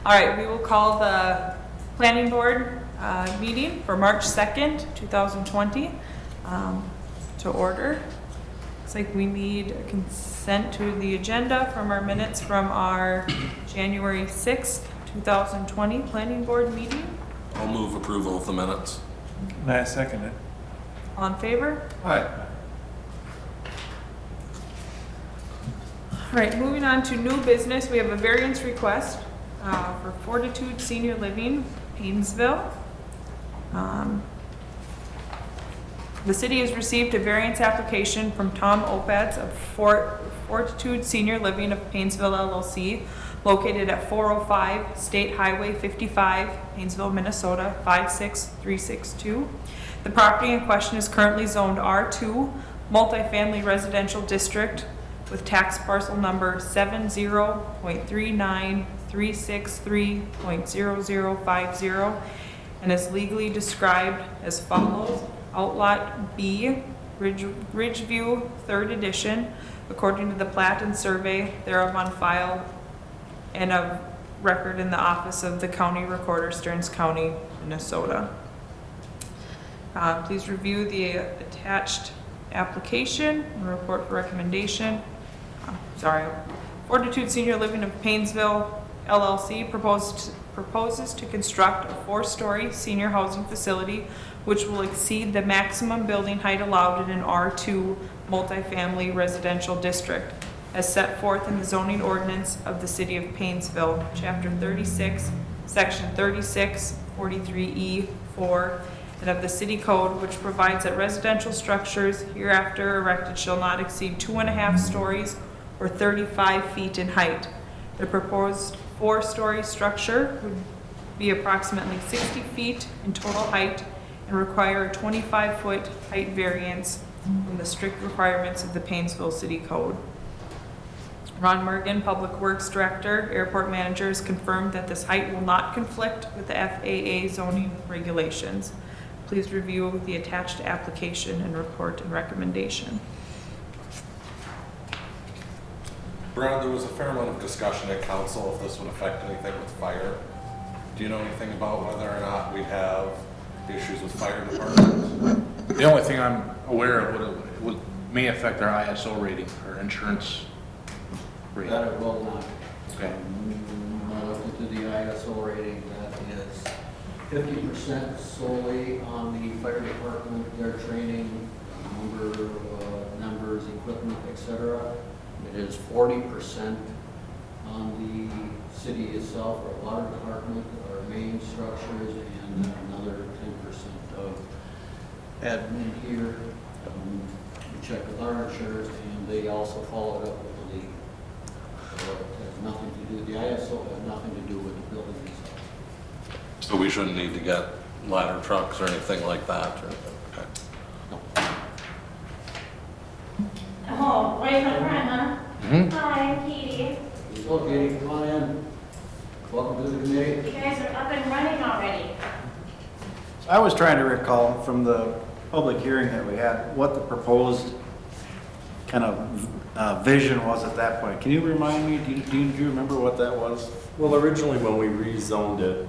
All right, we will call the planning board meeting for March 2nd, 2020 to order. Looks like we need a consent to the agenda from our minutes from our January 6th, 2020 planning board meeting. I'll move approval of the minutes. I second it. All in favor? Aye. All right, moving on to new business, we have a variance request for Fortitude Senior Living, Paynesville. The city has received a variance application from Tom Opatz of Fortitude Senior Living of Paynesville LLC, located at 405 State Highway 55, Paynesville, Minnesota 56362. The property in question is currently zoned R2, multifamily residential district, with tax parcel number 70.39363.0050 and is legally described as follows. Outlot B, Ridgeview, 3rd edition, according to the plat and survey thereof on file and of record in the office of the county recorder, Stearns County, Minnesota. Please review the attached application and report for recommendation. Fortitude Senior Living of Paynesville LLC proposes to construct a 4-story senior housing facility which will exceed the maximum building height allowed in an R2 multifamily residential district as set forth in the zoning ordinance of the city of Paynesville, chapter 36, section 3643E4, and of the city code, which provides that residential structures hereafter erected shall not exceed 2.5 stories or 35 feet in height. The proposed 4-story structure would be approximately 60 feet in total height and require a 25-foot height variance from the strict requirements of the Paynesville City Code. Ron Mergen, Public Works Director, Airport Manager, has confirmed that this height will not conflict with the FAA zoning regulations. Please review the attached application and report and recommendation. Brad, there was a fair amount of discussion at council if this would affect anything with fire. Do you know anything about whether or not we'd have issues with fire departments? The only thing I'm aware of may affect our ISO rating, our insurance rating. That it will not. Okay. I looked into the ISO rating, that is 50% solely on the fire department, their training, number of numbers, equipment, etc. It is 40% on the city itself, our water department, our main structures, and another 10% of admin here. We checked with our insurers, and they also followed up with the league. So it has nothing to do, the ISO has nothing to do with the building itself. So we shouldn't need to get ladder trucks or anything like that? Or, okay. Oh, wait for the front, huh? Mm-hmm. Hi, I'm Katie. So, Katie, come on in. Welcome to the committee. You guys are up and running already. I was trying to recall from the public hearing that we had, what the proposed kind of vision was at that point. Can you remind me, do you remember what that was? Well, originally when we rezoned it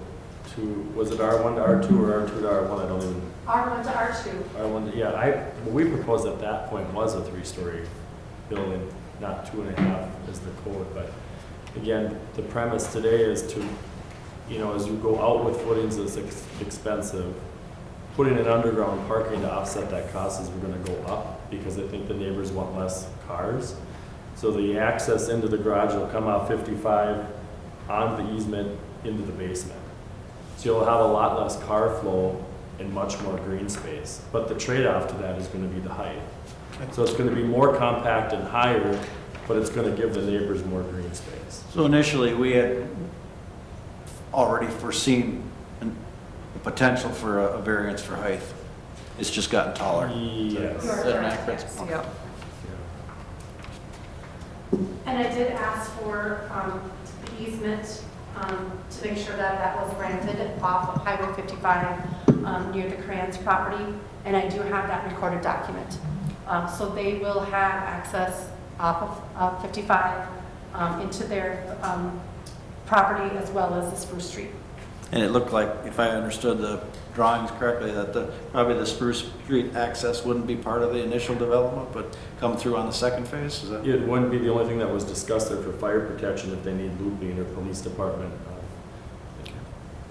to, was it R1 to R2 or R2 to R1? I don't even. R1 to R2. R1 to, yeah, what we proposed at that point was a 3-story building, not 2.5 as the code. But again, the premise today is to, as you go out with footings that's expensive, putting an underground parking to offset that cost is we're going to go up because I think the neighbors want less cars. So the access into the garage will come out 55 on the easement into the basement. So you'll have a lot less car flow and much more green space. But the trade-off to that is going to be the height. So it's going to be more compact and higher, but it's going to give the neighbors more green space. So initially, we had already foreseen the potential for a variance for height. It's just gotten taller. Yes. Is that an accurate? Yes, yep. And I did ask for the easement to make sure that that was granted off of Highway 55 near the Crayons property, and I do have that recorded document. So they will have access off of 55 into their property as well as the Spruce Street. And it looked like, if I understood the drawings correctly, that probably the Spruce Street access wouldn't be part of the initial development, but come through on the second phase, is that? It wouldn't be the only thing that was discussed there for fire protection if they need looping or police department.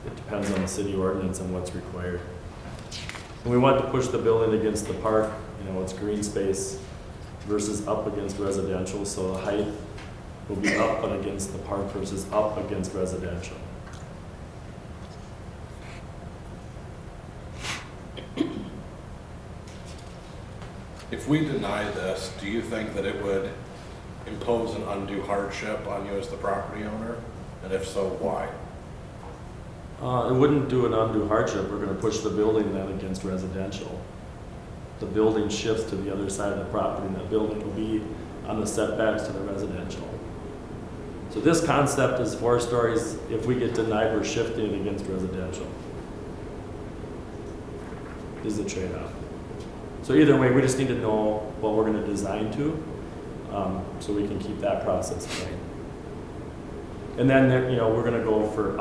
It depends on the city ordinance and what's required. And we want to push the building against the park, it's green space versus up against residential, so the height will be up and against the park versus up against residential. If we deny this, do you think that it would impose an undue hardship on you as the property owner? And if so, why? It wouldn't do an undue hardship. We're going to push the building then against residential. The building shifts to the other side of the property, and that building will be on the setbacks to the residential. So this concept is 4 stories. If we get denied, we're shifting it against residential. Is the trade-off. So either way, we just need to know what we're going to design to, so we can keep that process going. And then, we're going to go for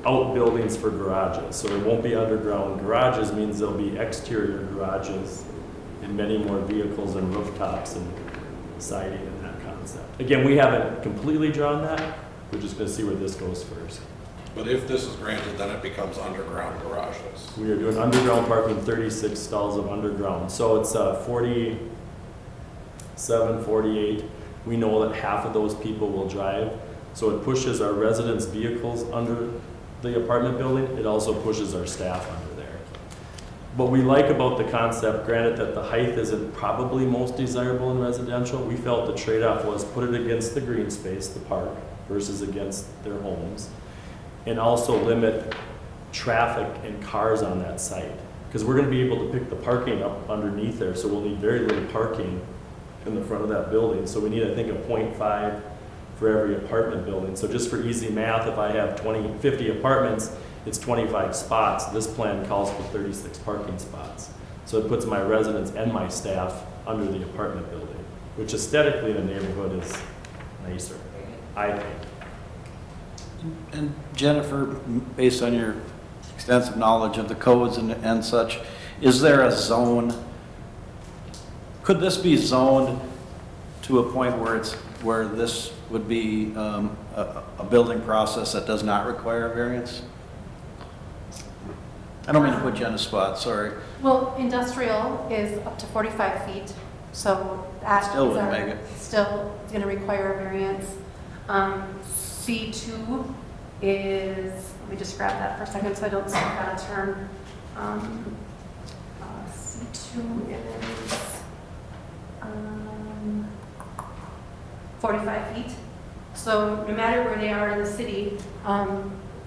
outbuildings for garages. So there won't be underground garages, means there'll be exterior garages and many more vehicles and rooftops and siding and that concept. Again, we haven't completely drawn that. We're just going to see where this goes first. But if this is granted, then it becomes underground garages. We are doing underground parking, 36 stalls of underground. So it's 47, 48. We know that half of those people will drive. So it pushes our residents' vehicles under the apartment building. It also pushes our staff under there. What we like about the concept, granted that the height isn't probably most desirable in residential, we felt the trade-off was put it against the green space, the park, versus against their homes. And also limit traffic and cars on that site. Because we're going to be able to pick the parking up underneath there, so we'll need very little parking in the front of that building. So we need, I think, a 0.5 for every apartment building. So just for easy math, if I have 50 apartments, it's 25 spots. This plan calls for 36 parking spots. So it puts my residents and my staff under the apartment building, which aesthetically in the neighborhood is nicer, I think. And Jennifer, based on your extensive knowledge of the codes and such, is there a zone? Could this be zoned to a point where this would be a building process that does not require a variance? I don't mean to put you on the spot, sorry. Well, industrial is up to 45 feet, so that Still is wouldn't our- make it. Still going to require a variance. C2 is, let me just grab that for a second so I don't speak out of turn. C2 is 45 feet. So no matter where they are in the city,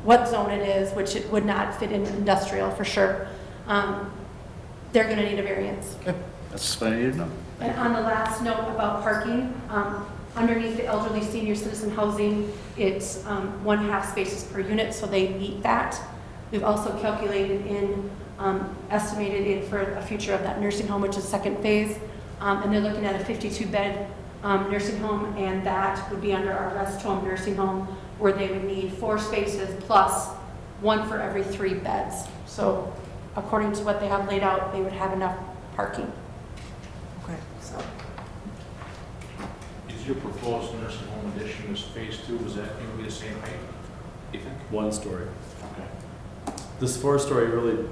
what zone it is, which it would not fit in industrial for sure, they're going to need a variance. Okay, that's what I needed to know. And on the last note about parking, underneath the elderly senior citizen housing, it's 1/2 spaces per unit, so they meet that. We've also calculated in, estimated in for a future of that nursing home, which is second phase, and they're looking at a 52-bed nursing home, and that would be under our rest home nursing home, where they would need 4 spaces plus 1 for every 3 beds. So according to what they have laid out, they would have enough parking. Okay. So. Is your proposed nursing home addition is phase 2, was that going to be the same height, do you think? 1 story. Okay. This 4-story really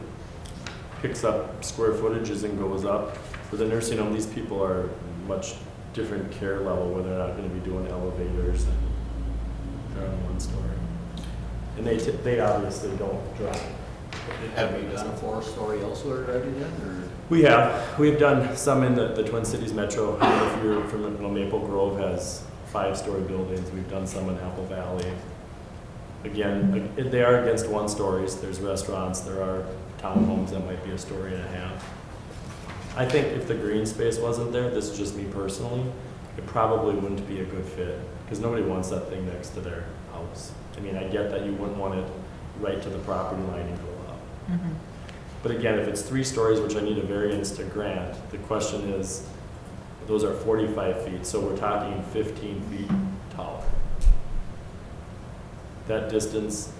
picks up square footages and goes up. For the nursing home, these people are much different care level where they're not going to be doing elevators and they're on 1 story. And they obviously don't drive. Have you done a 4-story elsewhere already then, or? We've done some in the Twin Cities Metro. If you're from Maple Grove has 5-story buildings. We've done some in Apple Valley. Again, they are against 1 stories. There's restaurants, there are townhomes that might be 1.5 stories. I think if the green space wasn't there, this is just me personally, it probably wouldn't be a good fit because nobody wants that thing next to their house. I mean, I get that you wouldn't want it right to the property line and go up. Mm-hmm. But again, if it's 3 stories, which I need a variance to grant, the question is, those are 45 feet, so we're talking 15 feet taller. that distance,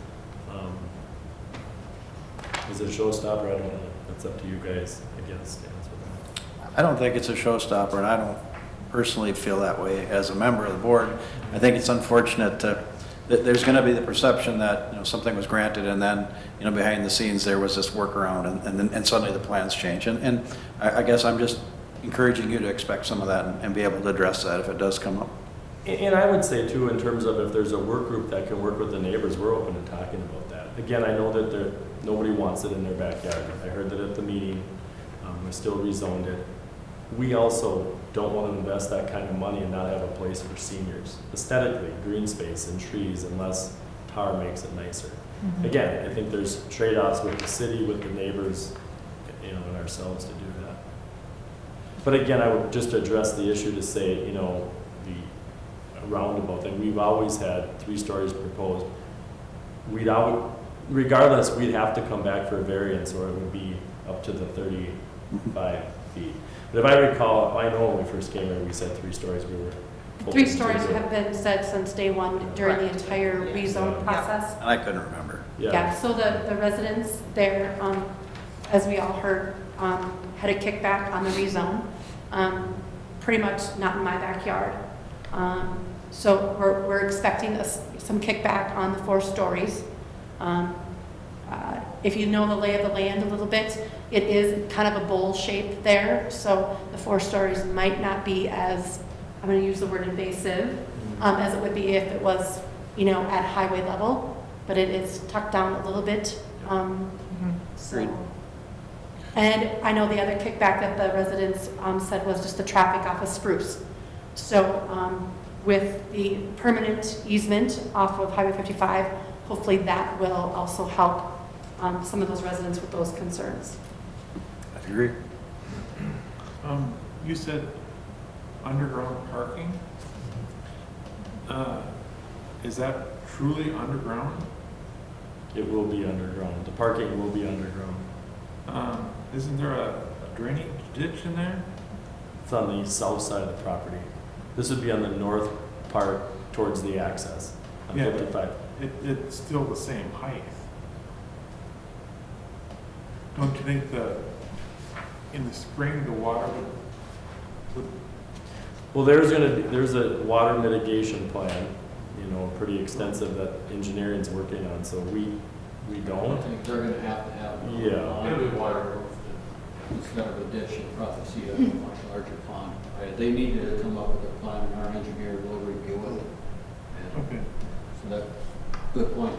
is it a showstopper? I don't know. That's up to you guys, I guess, to answer that. I don't think it's a showstopper, and I don't personally feel that way as a member of the board. I think it's unfortunate that there's going to be the perception that, you know, something was granted and then, you know, behind the scenes there was this workaround and suddenly the plans change. And I guess I'm just encouraging you to expect some of that and be able to address that if it does come up. And I would say too, in terms of if there's a work group that can work with the neighbors, we're open to talking about that. Again, I know that nobody wants it in their backyard. I heard that at the meeting. We still rezoned it. We also don't want to invest that kind of money and not have a place for seniors. Aesthetically, green space and trees, unless tar makes it nicer. Again, I think there's trade-offs with the city, with the neighbors, you know, and ourselves to do that. But again, I would just address the issue to say, you know, the roundabout thing. We've always had 3 stories proposed. Regardless, we'd have to come back for a variance, or it would be up to the 35 feet. But if I recall, I know when we first came here, we said 3 stories. We were hoping 3 to stories do it. have been said since day one during the entire rezone Yeah. process. And I couldn't remember. Yeah, so the residents there, as we all heard, had a kickback on the rezone. Pretty much not in my backyard. So we're expecting some kickback on the 4 stories. If you know the lay of the land a little bit, it is kind of a bowl shape there. So the 4 stories might not be as, I'm going to use the word invasive, as it would be if it was, you know, at highway level. But it is tucked down a little bit. So. And I know the other kickback that the residents said was just the traffic off of Spruce. So with the permanent easement off of Highway 55, hopefully that will also help some of those residents with those concerns. I agree. You said underground parking. Is that truly underground? It will be underground. The parking will be underground. Isn't there a drainage ditch in there? It's on the south side of the property. This would be on the north part towards the access on Yeah, but 55. It's still the same height. Don't you think in the spring, the water would Well, there's a water mitigation plan, you know, pretty extensive that engineering's working on, so we I don't. think they're gonna have to have. Yeah. It'll be waterproofed. Instead of a ditch, you'll probably see a much larger pond. They need to come up with a plan, and our engineer will review it. And Okay. so that's a good point.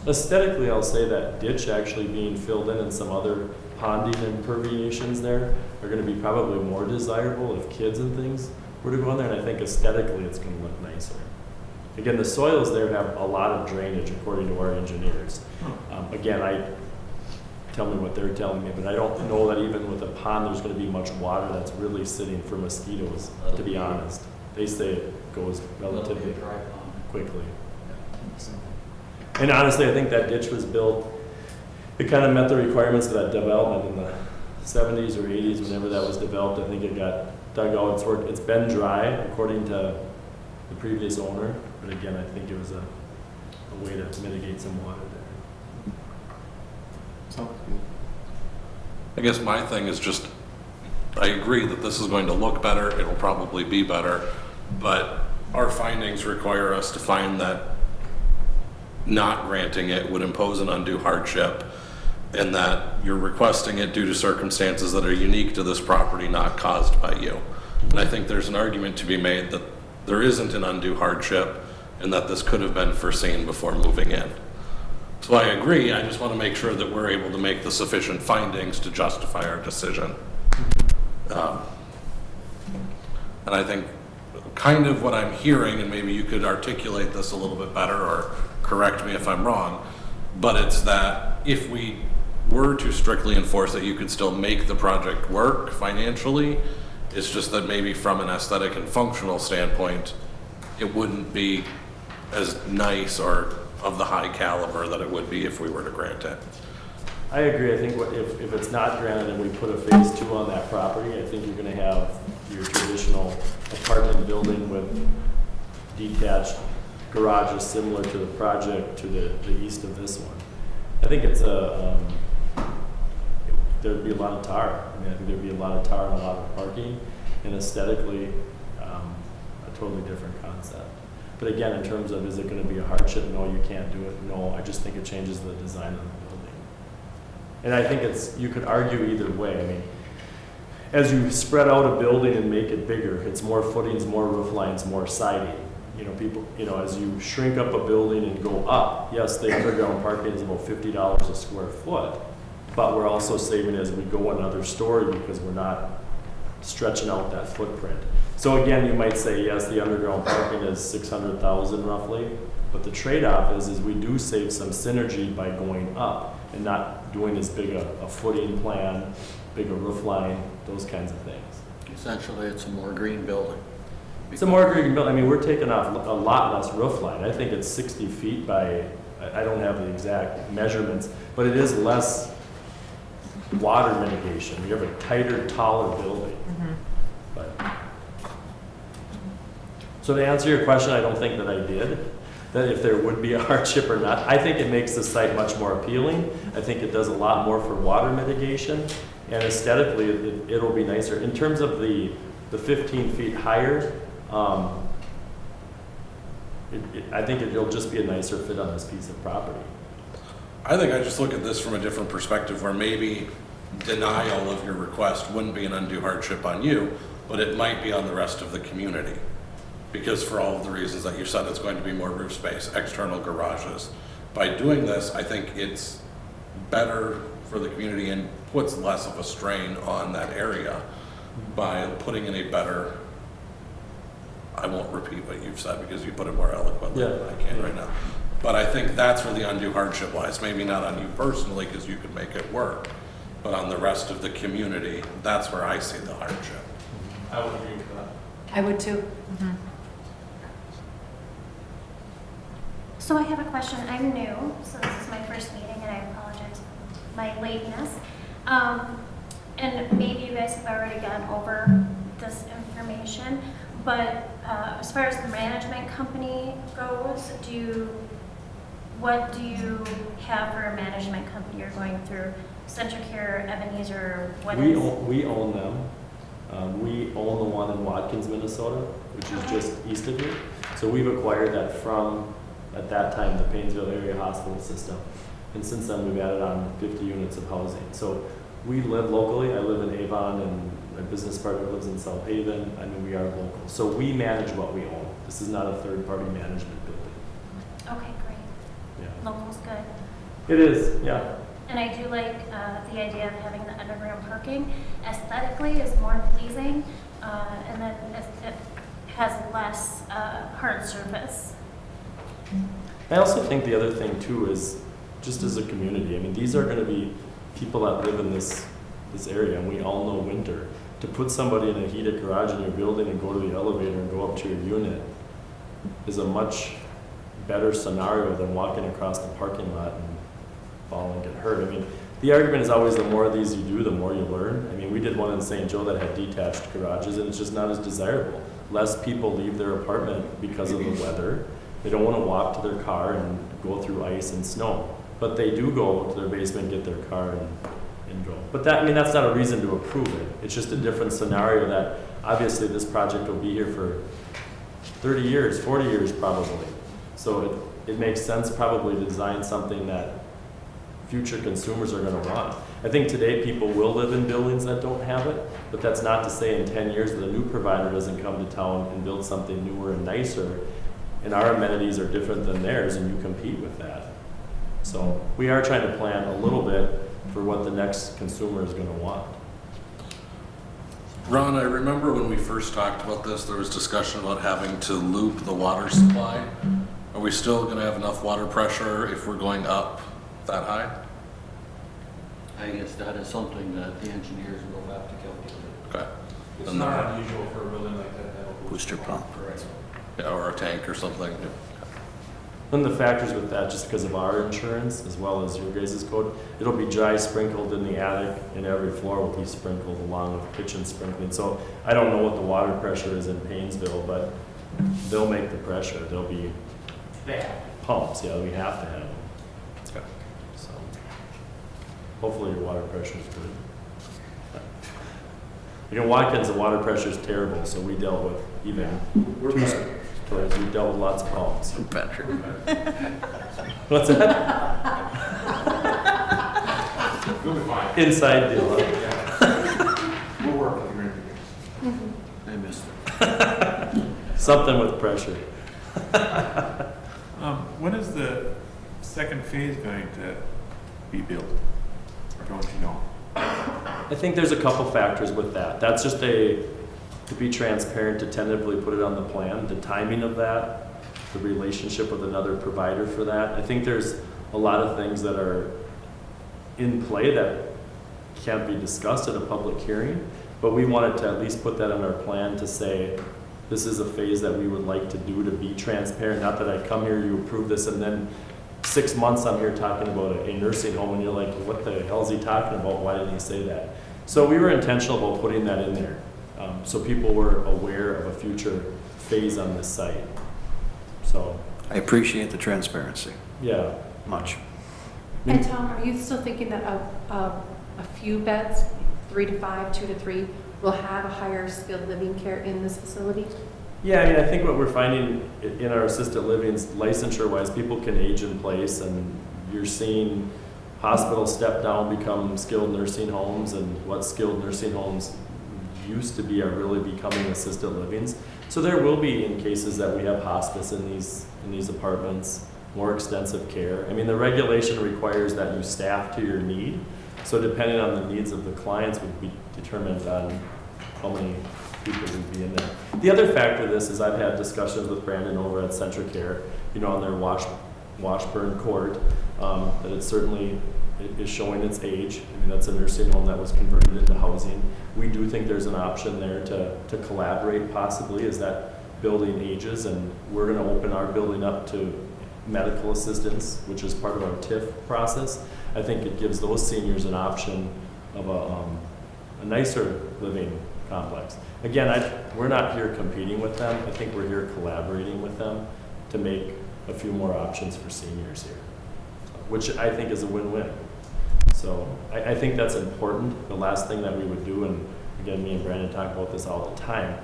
Aesthetically, I'll say that ditch actually being filled in and some other ponding and permeations there are gonna be probably more desirable if kids and things were to go in there, and I think aesthetically it's gonna look nicer. Again, the soils there have a lot of drainage according to our engineers. Again, tell me what they're telling me, but I don't know that even with a pond, there's gonna be much water that's really sitting for mosquitoes, to be honest. They say it goes relatively Dry pond. quickly. And honestly, I think that ditch was built, it kind of met the requirements of that development in the 70s or 80s, whenever that was developed. I think it got dug out, it's been dry according to the previous owner, but again, I think it was a way to mitigate some water there. Sounds good. I guess my thing is just, I agree that this is going to look better, it'll probably be better, but our findings require us to find that not granting it would impose an undue hardship, and that you're requesting it due to circumstances that are unique to this property, not caused by you. And I think there's an argument to be made that there isn't an undue hardship, and that this could have been foreseen before moving in. So I agree, I just want to make sure that we're able to make the sufficient findings to justify our decision. And I think kind of what I'm hearing, and maybe you could articulate this a little bit better or correct me if I'm wrong, but it's that if we were to strictly enforce it, you could still make the project work financially. It's just that maybe from an aesthetic and functional standpoint, it wouldn't be as nice or of the high caliber that it would be if we were to grant it. I agree. I think if it's not granted and we put a phase 2 on that property, I think you're gonna have your traditional apartment building with detached garages similar to the project to the east of this one. I think it's there'd be a lot of tar. I mean, I think there'd be a lot of tar and a lot of parking, and aesthetically, a totally different concept. But again, in terms of, is it gonna be a hardship? No, you can't do it. No, I just think it changes the design of the building. And I think you could argue either way. I mean, as you spread out a building and make it bigger, it's more footings, more roof lines, more siding. As you shrink up a building and go up, yes, the underground parking is about $50 a square foot, but we're also saving as we go another story because we're not stretching out that footprint. So again, you might say, yes, the underground parking is $600,000 roughly, but the trade-off is we do save some synergy by going up and not doing as big a footing plan, bigger roof line, those kinds of things. Essentially, it's a more green building. It's a more green building. I mean, we're taking off a lot less roof line. I think it's 60 feet by, I don't have the exact measurements, but it is less water mitigation. You have a tighter, taller building. But, so to answer your question, I don't think that I did, that if there would be a hardship or not. I think it makes the site much more appealing. I think it does a lot more for water mitigation, and aesthetically, it'll be nicer. In terms of the 15 feet higher, I think it'll just be a nicer fit on this piece of property. I think I just look at this from a different perspective where maybe denial of your request wouldn't be an undue hardship on you, but it might be on the rest of the community. Because for all of the reasons that you said, it's going to be more roof space, external garages. By doing this, I think it's better for the community and puts less of a strain on that area by putting in a better, I won't repeat what you've said because you put it more eloquently than I can right now. But I think that's where the undue hardship lies. Maybe not on you personally because you could make it work, but on the rest of the community, that's where I see the hardship. I would agree with that. I would too. So I have a question. I'm new, so this is my first meeting, and I apologize for my lateness. And maybe you guys have already gone over this information, but as far as the management company goes, what do you have for a management company you're going through? CentraCare, Ebenezer, what We is? we own them. We own the one in Watkins, Minnesota, which is just east of here. So we've acquired that from, at that time, the Painesville Area Hospital System. And since then, we've added on 50 units of housing. So we live locally. I live in Avon, and my business partner lives in South Haven. I mean, we are local. So we manage what we own. This is not a third-party management building. Okay, great. Yeah. Local's good. It is, yeah. And I do like the idea of having the underground parking. Aesthetically is more pleasing, and then it has less hard surface. I also think the other thing too is just as a community, I mean, these are going to be people that live in this area, and we all know winter. To put somebody in a heated garage in your building and go to the elevator and go up to your unit is a much better scenario than walking across the parking lot and fall and get hurt. I mean, the argument is always the more of these you do, the more you learn. I mean, we did one in St. Joe that had detached garages, and it's just not as desirable. Less people leave their apartment because of the weather. They don't want to walk to their car and go through ice and snow. But they do go to their basement, get their car, and go. But that, I mean, that's not a reason to approve it. It's just a different scenario that obviously this project will be here for 30 years, 40 years probably. So it makes sense probably to design something that future consumers are going to want. I think today people will live in buildings that don't have it, but that's not to say in 10 years that a new provider doesn't come to town and build something newer and nicer, and our amenities are different than theirs, and you compete with that. So we are trying to plan a little bit for what the next consumer is going to want. Ron, I remember when we first talked about this, there was discussion about having to loop the water supply. Are we still going to have enough water pressure if we're going up that high? I guess that is something that the engineers will have to calculate. Okay. It's And not unusual for a building like that to have a Booster pump. Correct. Yeah, or a tank or something. One of the factors with that, just because of our insurance as well as your guys' code, it'll be dry sprinkled in the attic, and every floor will be sprinkled along with kitchen sprinkling. So I don't know what the water pressure is in Painesville, but they'll make the pressure. They'll be Pumps, yeah, we have to have them. Okay. So, hopefully your water pressure is good. You know, Watkins, the water pressure is terrible, so we dealt with even two stories. We dealt with lots of pumps. Better. What's that? We'll be fine. Inside deal, huh? We'll work with you. I missed it. Something with pressure. When is the second phase going to be built? Or don't you know? I think there's a couple factors with that. That's just to be transparent, to tentatively put it on the plan, the timing of that, the relationship with another provider for that. I think there's a lot of things that are in play that can't be discussed at a public hearing, but we wanted to at least put that in our plan to say, this is a phase that we would like to do to be transparent. Not that I come here, you approve this, and then 6 months I'm here talking about a nursing home, and you're like, what the hell is he talking about? Why didn't he say that? So we were intentional about putting that in there, so people were aware of a future phase on this site. So, I appreciate the transparency, yeah. much. And Tom, are you still thinking that a few beds, 3 to 5, 2 to 3, will have a higher skilled living care in this facility? Yeah, I mean, I think what we're finding in our assisted livings, licensure-wise, people can age in place, and you're seeing hospitals step down, become skilled nursing homes, and what skilled nursing homes used to be are really becoming assisted livings. So there will be in cases that we have hospice in these apartments, more extensive care. I mean, the regulation requires that you staff to your need, so depending on the needs of the clients would be determined on how many people would be in there. The other factor of this is I've had discussions with Brandon over at Centricare, you know, on their Washburn Court, that it certainly is showing its age. I mean, that's a nursing home that was converted into housing. We do think there's an option there to collaborate possibly as that building ages, and we're going to open our building up to medical assistance, which is part of our TIF process. I think it gives those seniors an option of a nicer living complex. Again, we're not here competing with them. I think we're here collaborating with them to make a few more options for seniors here, which I think is a win-win. So I think that's important. The last thing that we would do, and again, me and Brandon talk about this all the time,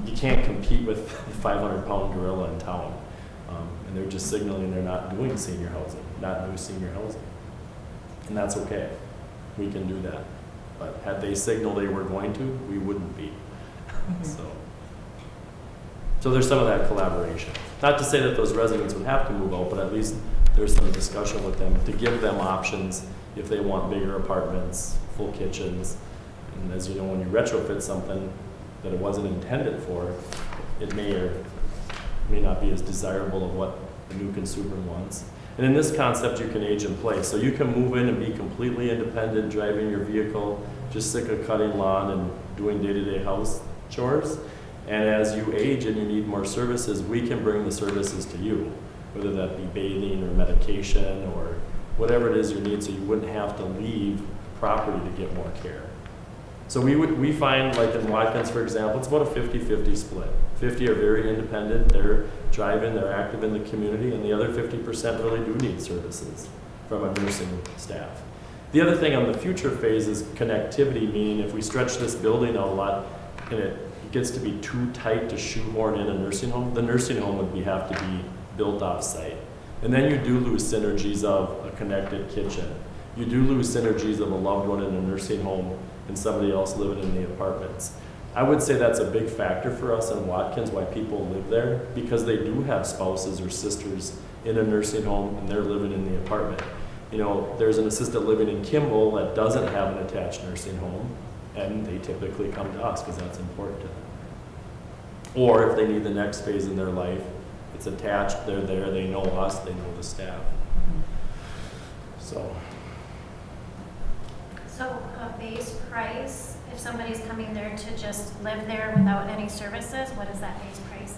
you can't compete with the 500-pound gorilla in town. And they're just signaling they're not doing senior housing, not new senior housing. And that's okay. We can do that. But had they signaled they were going to, we wouldn't be. So there's some of that collaboration. Not to say that those residents would have to move out, but at least there's some discussion with them to give them options if they want bigger apartments, full kitchens. And as you know, when you retrofit something that it wasn't intended for, it may or may not be as desirable of what the new consumer wants. And in this concept, you can age in place. So you can move in and be completely independent, driving your vehicle, just sick of cutting lawn and doing day-to-day house chores. And as you age and you need more services, we can bring the services to you, whether that be bathing or medication or whatever it is you need, so you wouldn't have to leave property to get more care. So we find, like in Watkins, for example, it's about a 50-50 split. 50 are very independent, they're driving, they're active in the community, and the other 50% really do need services from a nursing staff. The other thing on the future phase is connectivity, meaning if we stretch this building out a lot and it gets to be too tight to shoehorn in a nursing home, the nursing home would have to be built off-site. And then you do lose synergies of a connected kitchen. You do lose synergies of a loved one in a nursing home and somebody else living in the apartments. I would say that's a big factor for us in Watkins, why people live there, because they do have spouses or sisters in a nursing home and they're living in the apartment. You know, there's an assisted living in Kimball that doesn't have an attached nursing home, and they typically come to us because that's important to them. Or if they need the next phase in their life, it's attached, they're there, they know us, they know the staff. So a base price, if somebody's coming there to just live there without any services, what is that base price?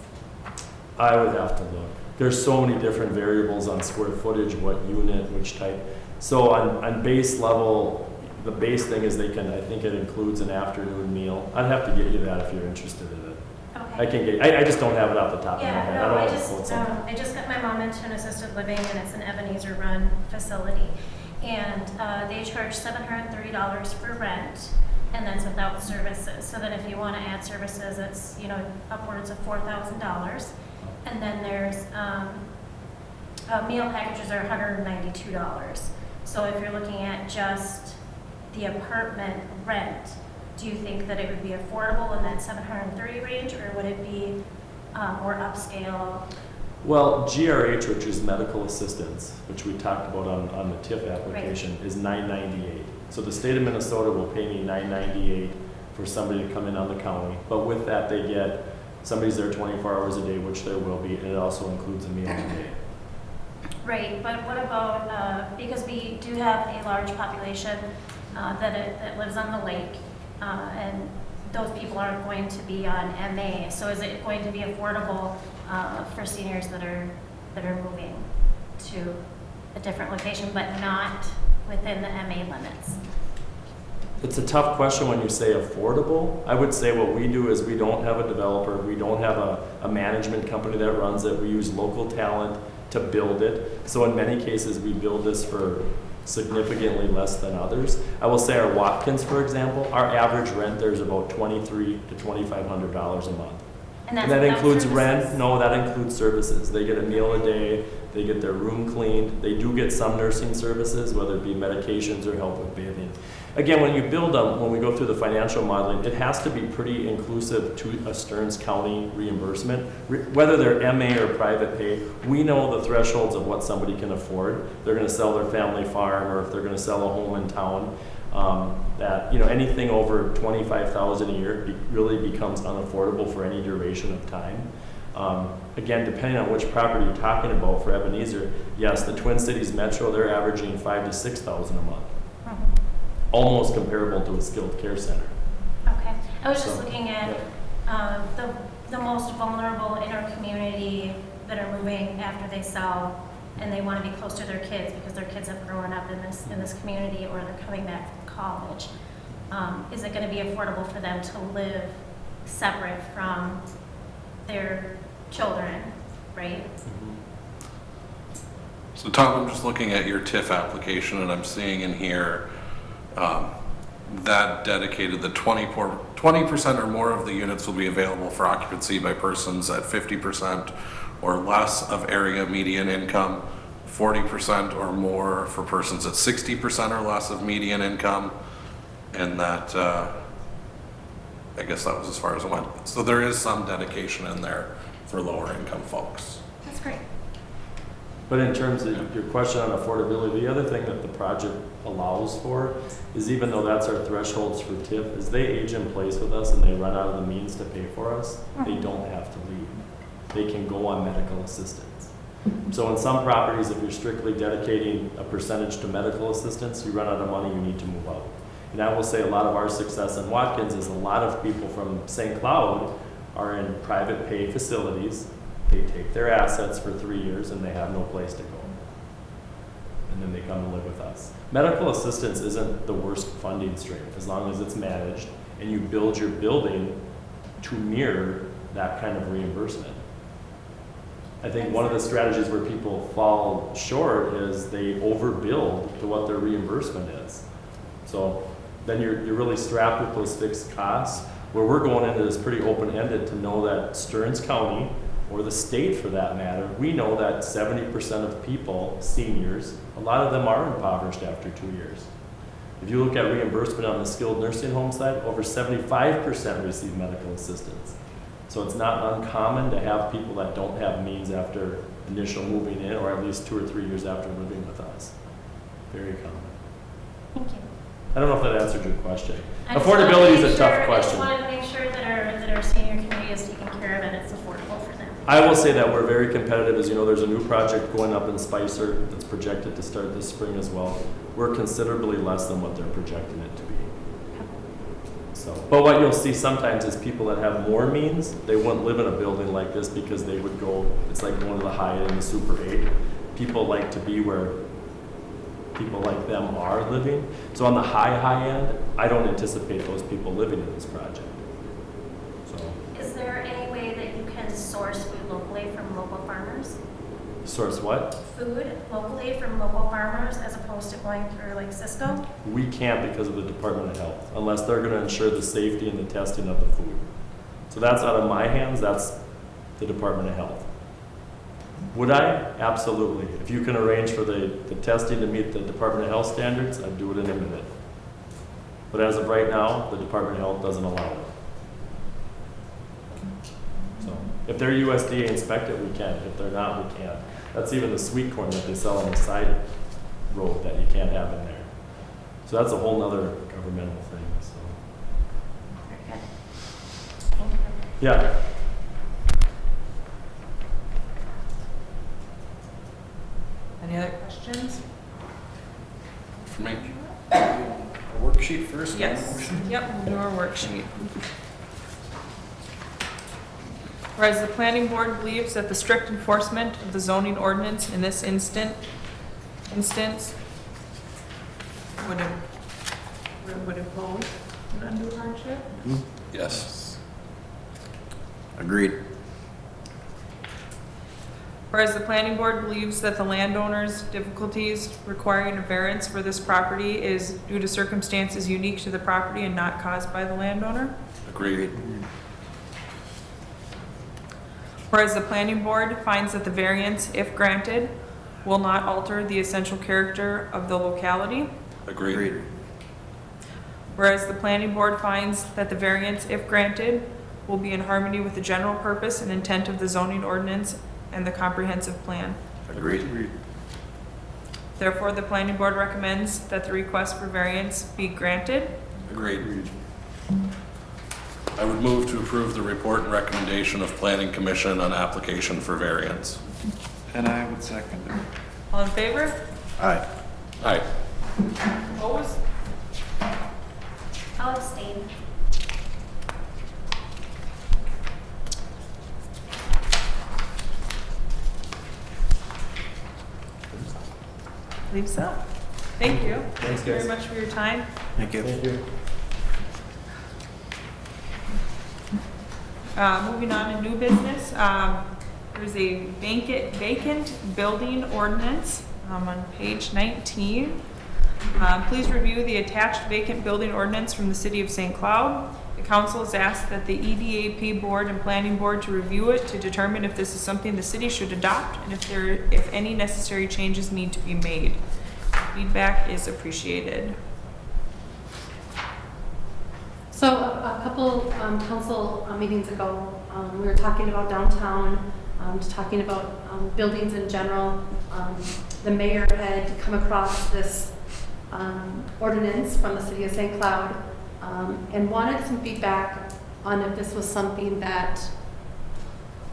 I would have to look. There's so many different variables on square footage, what unit, which type. So on base level, the base thing is I think it includes an afternoon meal. I'd have to get you that if you're interested in it. Okay. I can get, I just don't have it off the top of my Yeah, head. no, don't I have the just, quotes on it. I just got my mom into an assisted living, and it's an Ebenezer-run facility. And they charge $730 for rent, and that's without services. So then if you want to add services, it's, you know, upwards of $4,000. And then there's, meal packages are $192. So if you're looking at just the apartment rent, do you think that it would be affordable in that 730 range, or would it be more upscale? Well, GRH, which is medical assistance, which we talked about on the TIF application, is $998. So the state of Minnesota will pay me $998 for somebody to come in on the county. But with that, they get, somebody's there 24 hours a day, which there will be, and it also includes a meal a day. Right, but what about, because we do have a large population that lives on the lake, and those people aren't going to be on MA, so is it going to be affordable for seniors that are moving to a different location, but not within the MA limits? It's a tough question when you say affordable. I would say what we do is we don't have a developer, we don't have a management company that runs it, we use local talent to build it. So in many cases, we build this for significantly less than others. I will say our Watkins, for example, our average rent there is about $2,300 to $2,500 a month. And that's And that without includes services? rent? No, that includes services. They get a meal a day, they get their room cleaned, they do get some nursing services, whether it be medications or help with bathing. Again, when you build them, when we go through the financial modeling, it has to be pretty inclusive to a Stearns County reimbursement. Whether they're MA or private pay, we know the thresholds of what somebody can afford. They're gonna sell their family farm, or if they're gonna sell a home in town, that, you know, anything over $25,000 a year really becomes unaffordable for any duration of time. Again, depending on which property you're talking about, for Ebenezer, yes, the Twin Cities Metro, they're averaging $5,000 to $6,000 a month. Almost comparable to a skilled care center. Okay, I was just So, looking at the most vulnerable in our community that are moving after they sell, and they want to be close to their kids because their kids have grown up in this community, or they're coming back from college. Is it going to be affordable for them to live separate from their children, right? So Tom, I'm just looking at your TIF application, and I'm seeing in here that dedicated the 20% or more of the units will be available for occupancy by persons at 50% or less of area median income, 40% or more for persons at 60% or less of median income, and that, I guess that was as far as it went. So there is some dedication in there for lower income folks. That's great. But in terms of your question on affordability, the other thing that the project allows for is, even though that's our thresholds for TIF, is they age in place with us and they run out of the means to pay for us, they don't have to leave. They can go on medical assistance. So in some properties, if you're strictly dedicating a percentage to medical assistance, you run out of money, you need to move out. And I will say a lot of our success in Watkins is a lot of people from St. Cloud are in private pay facilities. They take their assets for 3 years and they have no place to go. And then they come and live with us. Medical assistance isn't the worst funding stream as long as it's managed and you build your building to mirror that kind of reimbursement. I think one of the strategies where people fall short is they overbuild to what their reimbursement is. So then you're really strapped with those fixed costs. Where we're going into this pretty open-ended to know that Stearns County, or the state for that matter, we know that 70% of people, seniors, a lot of them are impoverished after 2 years. If you look at reimbursement on the skilled nursing home side, over 75% receive medical assistance. So it's not uncommon to have people that don't have means after initial moving in, or at least 2 or 3 years after living with us. Very common. Thank you. I don't know if that answered your question. I just wanted to Affordability is make a tough sure- question. I just wanted to make sure that our senior community is taken care of and it's affordable for them. I will say that we're very competitive. As you know, there's a new project going up in Spicer that's projected to start this spring as well. We're considerably less than what they're projecting it to be. So, but what you'll see sometimes is people that have more means, they wouldn't live in a building like this because they would go, it's like going to the Hyatt and the Super 8. People like to be where people like them are living. So on the high end, I don't anticipate those people living in this project. So. Is there any way source food locally from local farmers? Source what? Food locally from local farmers as opposed to going through like Cisco? We can't because of the Department of Health, unless they're gonna ensure the safety and the testing of the food. So that's out of my hands, that's the Department of Health. Would I? Absolutely. If you can arrange for the testing to meet the Department of Health standards, I'd do it in a minute. But as of right now, the Department of Health doesn't allow it. So if they're USDA inspected, we can. If they're not, we can't. That's even the sweet corn that they sell on the side road that you can't have in there. So that's a whole nother governmental thing, so. Very good. Thank you. Yeah. Any other questions? For me, A worksheet first? Yes. Motion? Yep, we'll do our worksheet. Whereas the planning board believes that the strict enforcement of the zoning ordinance in this instance would impose an undue hardship. yes. Agreed. Whereas the planning board believes that the landowner's difficulties requiring a variance for this property is due to circumstances unique to the property and not caused by the landowner. Agreed. Whereas the planning board finds that the variance, if granted, will not alter the essential character of the locality. Agreed. Whereas the planning board finds that the variance, if granted, will be in harmony with the general purpose and intent of the zoning ordinance and the comprehensive plan. Agreed. Therefore, the planning board recommends that the request for variance be granted. Agreed. I would move to approve the report and recommendation of Planning Commission on application for variance. And I would second it. All in favor? Aye. Aye. Opposed? I'll abstain. I believe so. Thank you. Thanks, Very guys. much for your time. Thank you. Thank you. Moving on to new business, there's a vacant building ordinance on page 19. Please review the attached vacant building ordinance from the city of St. Cloud. The council has asked that the EDAP board and planning board to review it to determine if this is something the city should adopt and if any necessary changes need to be made. Feedback is appreciated. So a couple council meetings ago, we were talking about downtown, just talking about buildings in general. The mayor had come across this ordinance from the city of St. Cloud and wanted some feedback on if this was something that,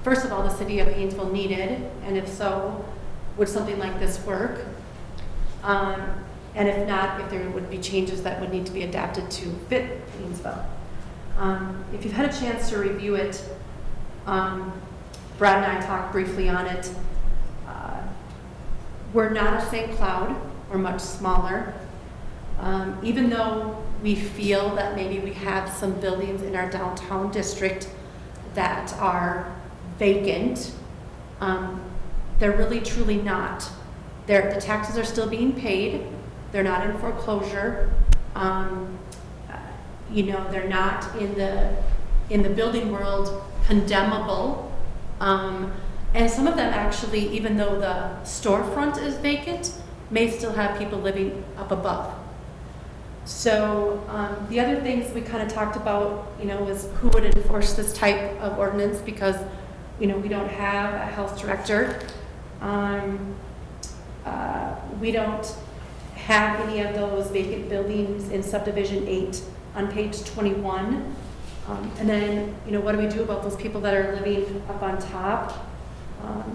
first of all, the city of Haynesville needed, and if so, would something like this work? And if not, if there would be changes that would need to be adapted to fit Haynesville. If you've had a chance to review it, Brad and I talked briefly on it. We're not a St. Cloud, we're much smaller. Even though we feel that maybe we have some buildings in our downtown district that are vacant, they're really truly not. The taxes are still being paid. They're not in foreclosure. They're not in the building world condemnable. And some of them actually, even though the storefront is vacant, may still have people living up above. So the other things we kind of talked about, was who would enforce this type of ordinance, because, we don't have a health director. We don't have any of those vacant buildings in subdivision 8 on page 21. And then, what do we do about those people that are living up on top?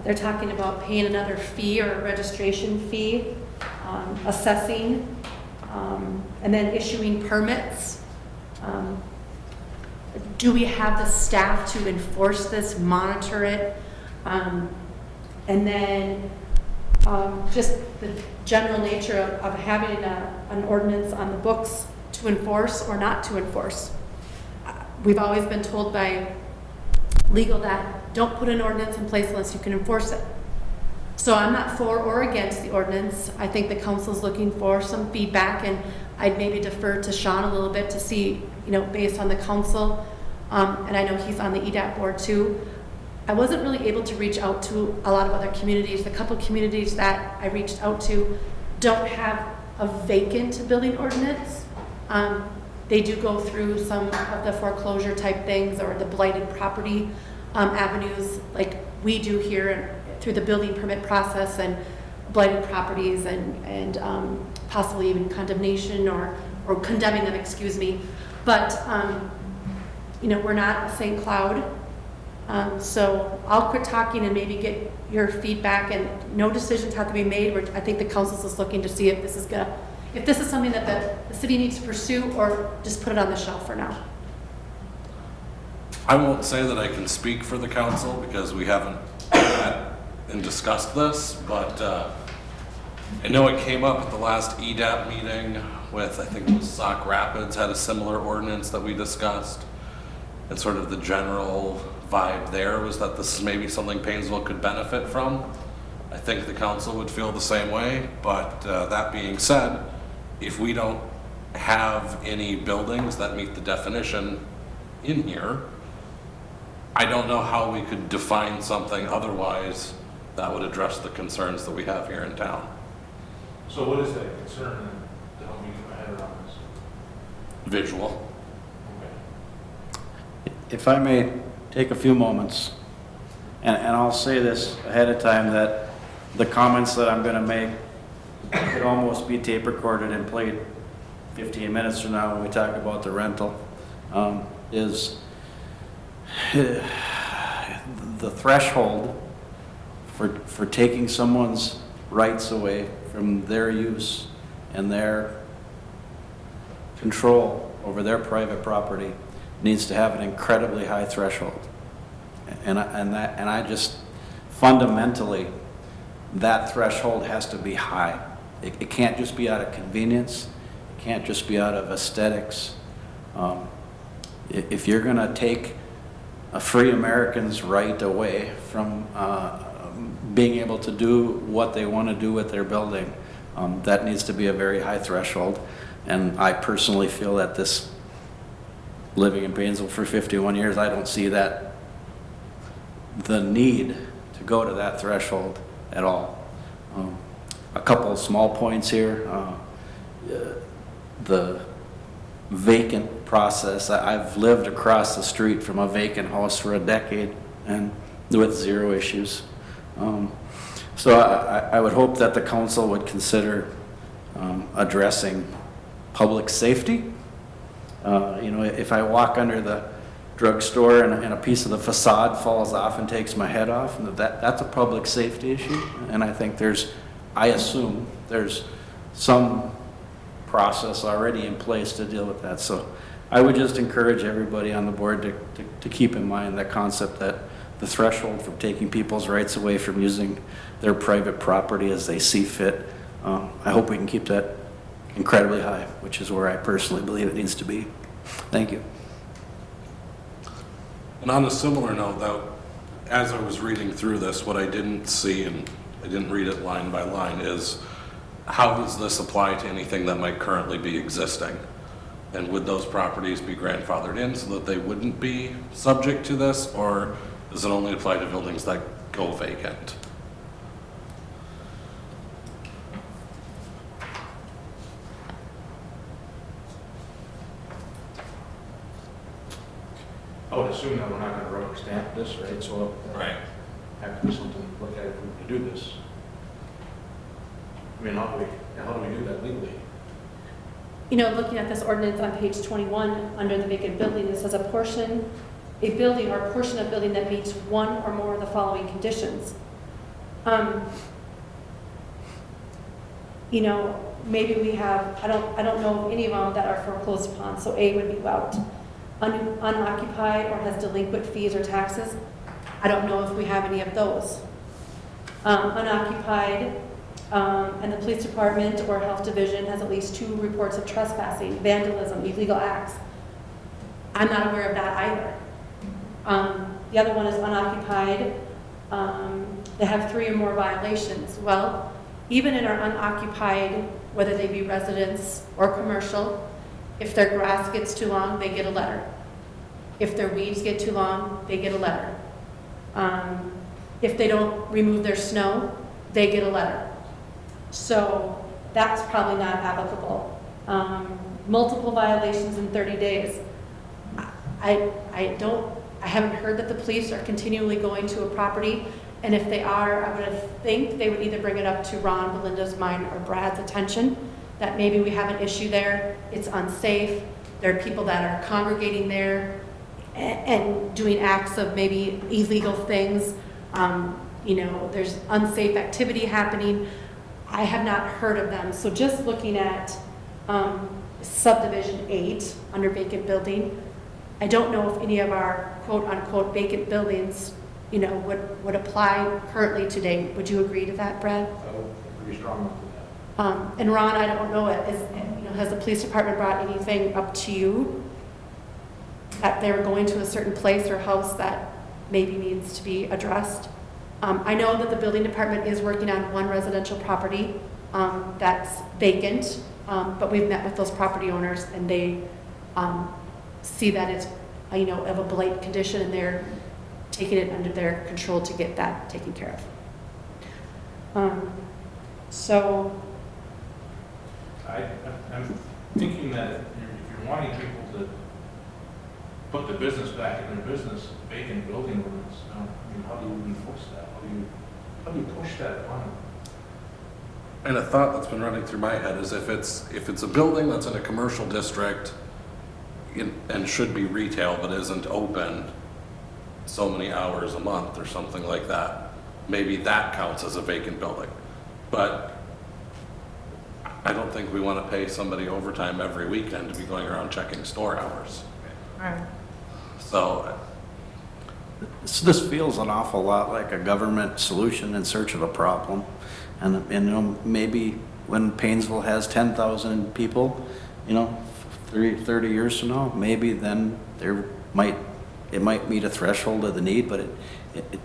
They're talking about paying another fee or a registration fee, assessing, and then issuing permits. Do we have the staff to enforce this, monitor it? And then just the general nature of having an ordinance on the books to enforce or not to enforce. We've always been told by legal that don't put an ordinance in place unless you can enforce it. So I'm not for or against the ordinance. I think the council's looking for some feedback, and I'd maybe defer to Sean a little bit to see, based on the council, and I know he's on the EDAP board too. I wasn't really able to reach out to a lot of other communities. The couple communities that I reached out to don't have a vacant building ordinance. They do go through some of the foreclosure type things or the blighted property avenues like we do here through the building permit process and blighted properties and possibly even condemnation or condemning them, excuse me. But, we're not a St. Cloud. So I'll quit talking and maybe get your feedback, and no decisions have to be made. I think the council is looking to see if this is something that the city needs to pursue or just put it on the shelf for now. I won't say that I can speak for the council because we haven't met and discussed this, but I know it came up at the last EDAP meeting with, I think it was Sauk Rapids had a similar ordinance that we discussed. And sort of the general vibe there was that this is maybe something Painesville could benefit from. I think the council would feel the same way, but that being said, if we don't have any buildings that meet the definition in here, I don't know how we could define something otherwise that would address the concerns that we have here in town. So what is that concern to help me get my head around this? Visual. If I may take a few moments, and I'll say this ahead of time, that the comments that I'm going to make could almost be tape recorded and played 15 minutes from now when we talk about the rental, is the threshold for taking someone's rights away from their use and their control over their private property needs to have an incredibly high threshold. And I just fundamentally, that threshold has to be high. It can't just be out of convenience. It can't just be out of aesthetics. If you're going to take a free American's right away from being able to do what they want to do with their building, that needs to be a very high threshold. And I personally feel that this, living in Painesville for 51 years, I don't see the need to go to that threshold at all. A couple of small points here. The vacant process. I've lived across the street from a vacant house for a decade and with zero issues. So I would hope that the council would consider addressing public safety. If I walk under the drugstore and a piece of the facade falls off and takes my head off, that's a public safety issue. And I think I assume there's some process already in place to deal with that. So I would just encourage everybody on the board to keep in mind that concept, that the threshold for taking people's rights away from using their private property as they see fit. I hope we can keep that incredibly high, which is where I personally believe it needs to be. Thank you. And on a similar note, though, as I was reading through this, what I didn't see, and I didn't read it line by line, is how does this apply to anything that might currently be existing? And would those properties be grandfathered in so that they wouldn't be subject to this, or does it only apply to buildings that go vacant? I would assume that we're not going to rubber stamp this, right? So Right. have to be something to look at if we do this. I mean, how do we do that legally? Looking at this ordinance on page 21, under the vacant building, it says a building or a portion of building that meets one or more of the following conditions. Maybe we have, I don't know of any of them that are foreclosed upon, so A would be out. Unoccupied or has delinquent fees or taxes. I don't know if we have any of those. Unoccupied, and the police department or health division has at least 2 reports of trespassing, vandalism, illegal acts. I'm not aware of that either. The other one is unoccupied. They have 3 or more violations. Well, even in our unoccupied, whether they be residents or commercial, if their grass gets too long, they get a letter. If their weeds get too long, they get a letter. If they don't remove their snow, they get a letter. So that's probably not applicable. Multiple violations in 30 days. I haven't heard that the police are continually going to a property, and if they are, I would think they would either bring it up to Ron, Belinda's, mine, or Brad's attention, that maybe we have an issue there, it's unsafe, there are people that are congregating there and doing acts of maybe illegal things, you know, there's unsafe activity happening. I have not heard of them, so just looking at subdivision 8 under vacant building, I don't know if any of our quote-unquote vacant buildings, you know, would apply currently today. Would you agree to that, Brad? I would agree strongly with that. And Ron, I don't know, you know, has the police department brought anything up to you that they were going to a certain place or house that maybe needs to be addressed? I know that the building department is working on one residential property that's vacant, but we've met with those property owners and they see that it's, you know, of a blight condition, and they're taking it under their control to get that taken care of. So I'm thinking that if you're wanting people to put the business back in their business, vacant building ordinance, I mean, how do you enforce that? How do you push that upon them? And a thought that's been running through my head is if it's a building that's in a commercial district and should be retail but isn't open so many hours a month or something like that, maybe that counts as a vacant building. But I don't think we want to pay somebody overtime every weekend to be going around checking store hours. Right. So This feels an awful lot like a government solution in search of a problem. And you know, maybe when Painesville has 10,000 people, you know, 30 years from now, maybe then it might meet a threshold of the need, but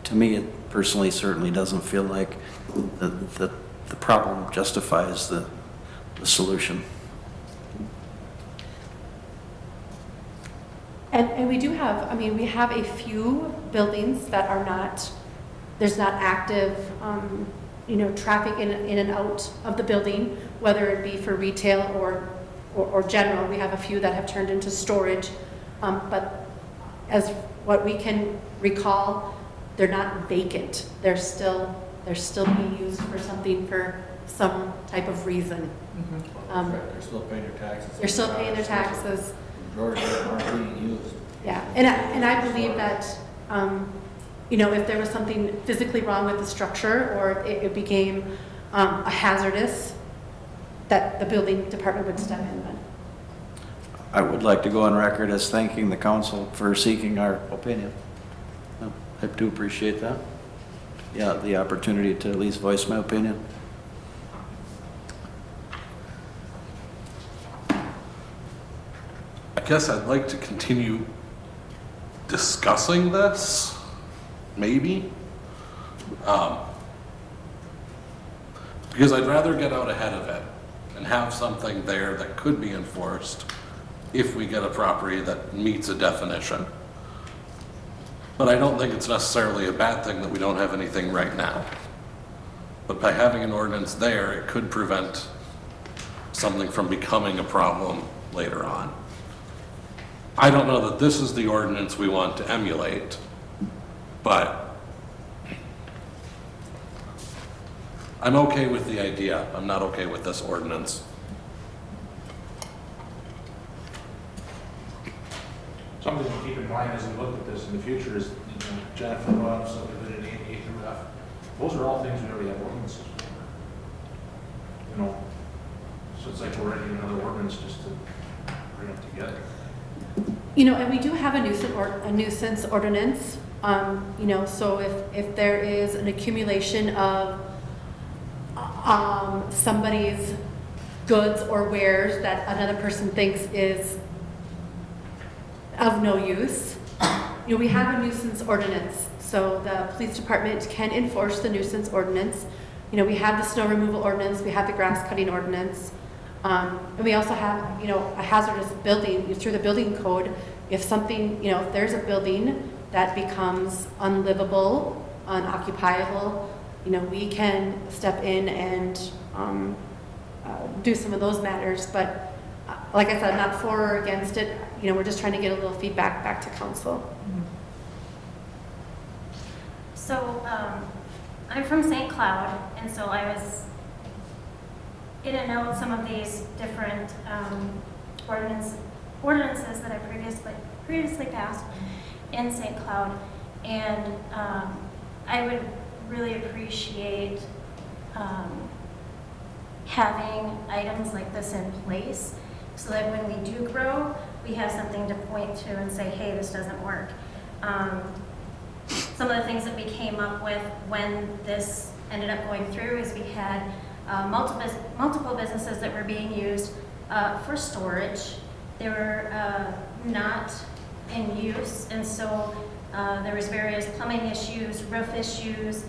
to me, it personally certainly doesn't feel like the problem justifies the solution. And we do have, I mean, we have a few buildings that are not, there's not active, you know, traffic in and out of the building, whether it be for retail or general. We have a few that have turned into storage, but as what we can recall, they're not vacant. They're still being used for something, for some type of reason. They're still paying their taxes. They're still paying their taxes. Majority of them aren't being used. Yeah, and I believe that, you know, if there was something physically wrong with the structure or it became a hazardous, that the building department would step in. I would like to go on record as thanking the council for seeking our opinion. I do appreciate that. Yeah, the opportunity to at least voice my opinion. I guess I'd like to continue discussing this, maybe. Because I'd rather get out ahead of it and have something there that could be enforced if we get a property that meets a definition. But I don't think it's necessarily a bad thing that we don't have anything right now. But by having an ordinance there, it could prevent something from becoming a problem later on. I don't know that this is the ordinance we want to emulate, but I'm okay with the idea. I'm not okay with this ordinance. Something to keep in mind as we look at this in the future is, you know, Jennifer brought up subdivision 88 through F. Those are all things we already have ordinances for. You know, so it's like we're writing another ordinance just to bring them together. You know, and we do have a nuisance ordinance, you know, so if there is an accumulation of somebody's goods or wares that another person thinks is of no use, we have a nuisance ordinance, so the police department can enforce the nuisance ordinance. We have the snow removal ordinance, we have the grass cutting ordinance, and we also have, a hazardous building through the building code. If something, if there's a building that becomes unlivable, unoccupiable, we can step in and do some of those matters. But like I said, not for or against it. We're just trying to get a little feedback back to council. So, I'm from St. Cloud, and so I was in and out some of these different ordinances that I previously passed in St. Cloud, and I would really appreciate having items like this in place so that when we do grow, we have something to point to and say, hey, this doesn't work. Some of the things that we came up with when this ended up going through is we had multiple businesses that were being used for storage. They were not in use, and so there was various plumbing issues, roof issues.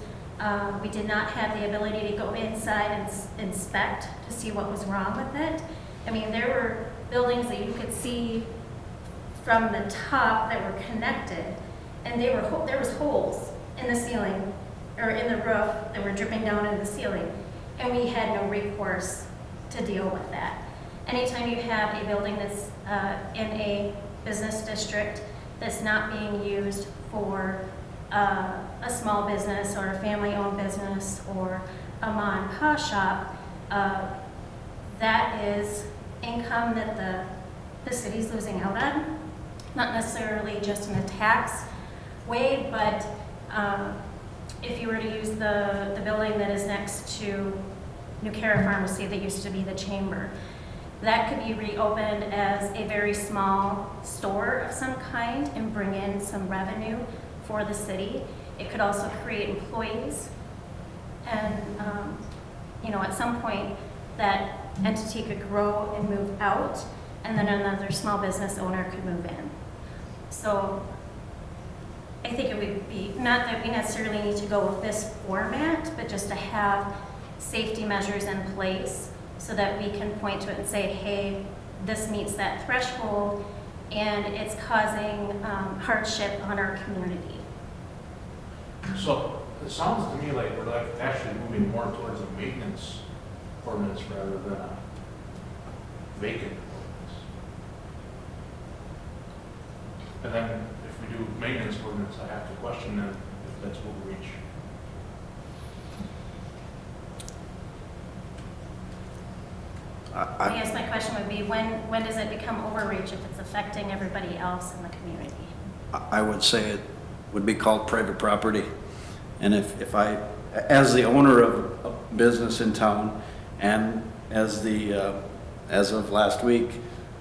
We did not have the ability to go inside and inspect to see what was wrong with it. I mean, there were buildings that you could see from the top that were connected, and there was holes in the ceiling or in the roof that were dripping down in the ceiling, and we had no recourse to deal with that. Anytime you have a building that's in a business district that's not being used for a small business or a family-owned business or a mom and pop shop, that is income that the city's losing out on. Not necessarily just in a tax way, but if you were to use the building that is next to New Cara Pharmacy that used to be the Chamber, that could be reopened as a very small store of some kind and bring in some revenue for the city. It could also create employees, and at some point that entity could grow and move out, and then another small business owner could move in. So I think it would be, not that we necessarily need to go with this format, but just to have safety measures in place so that we can point to it and say, hey, this meets that threshold and it's causing hardship on our community. So it sounds to me like we're like actually moving more towards a maintenance ordinance rather than a vacant ordinance. And then if we do maintenance ordinance, I have to question then if that's overreach. I guess my question would be, when does it become overreach if it's affecting everybody else in the community? I would say it would be called private property. And if I, as the owner of a business in town and as of last week,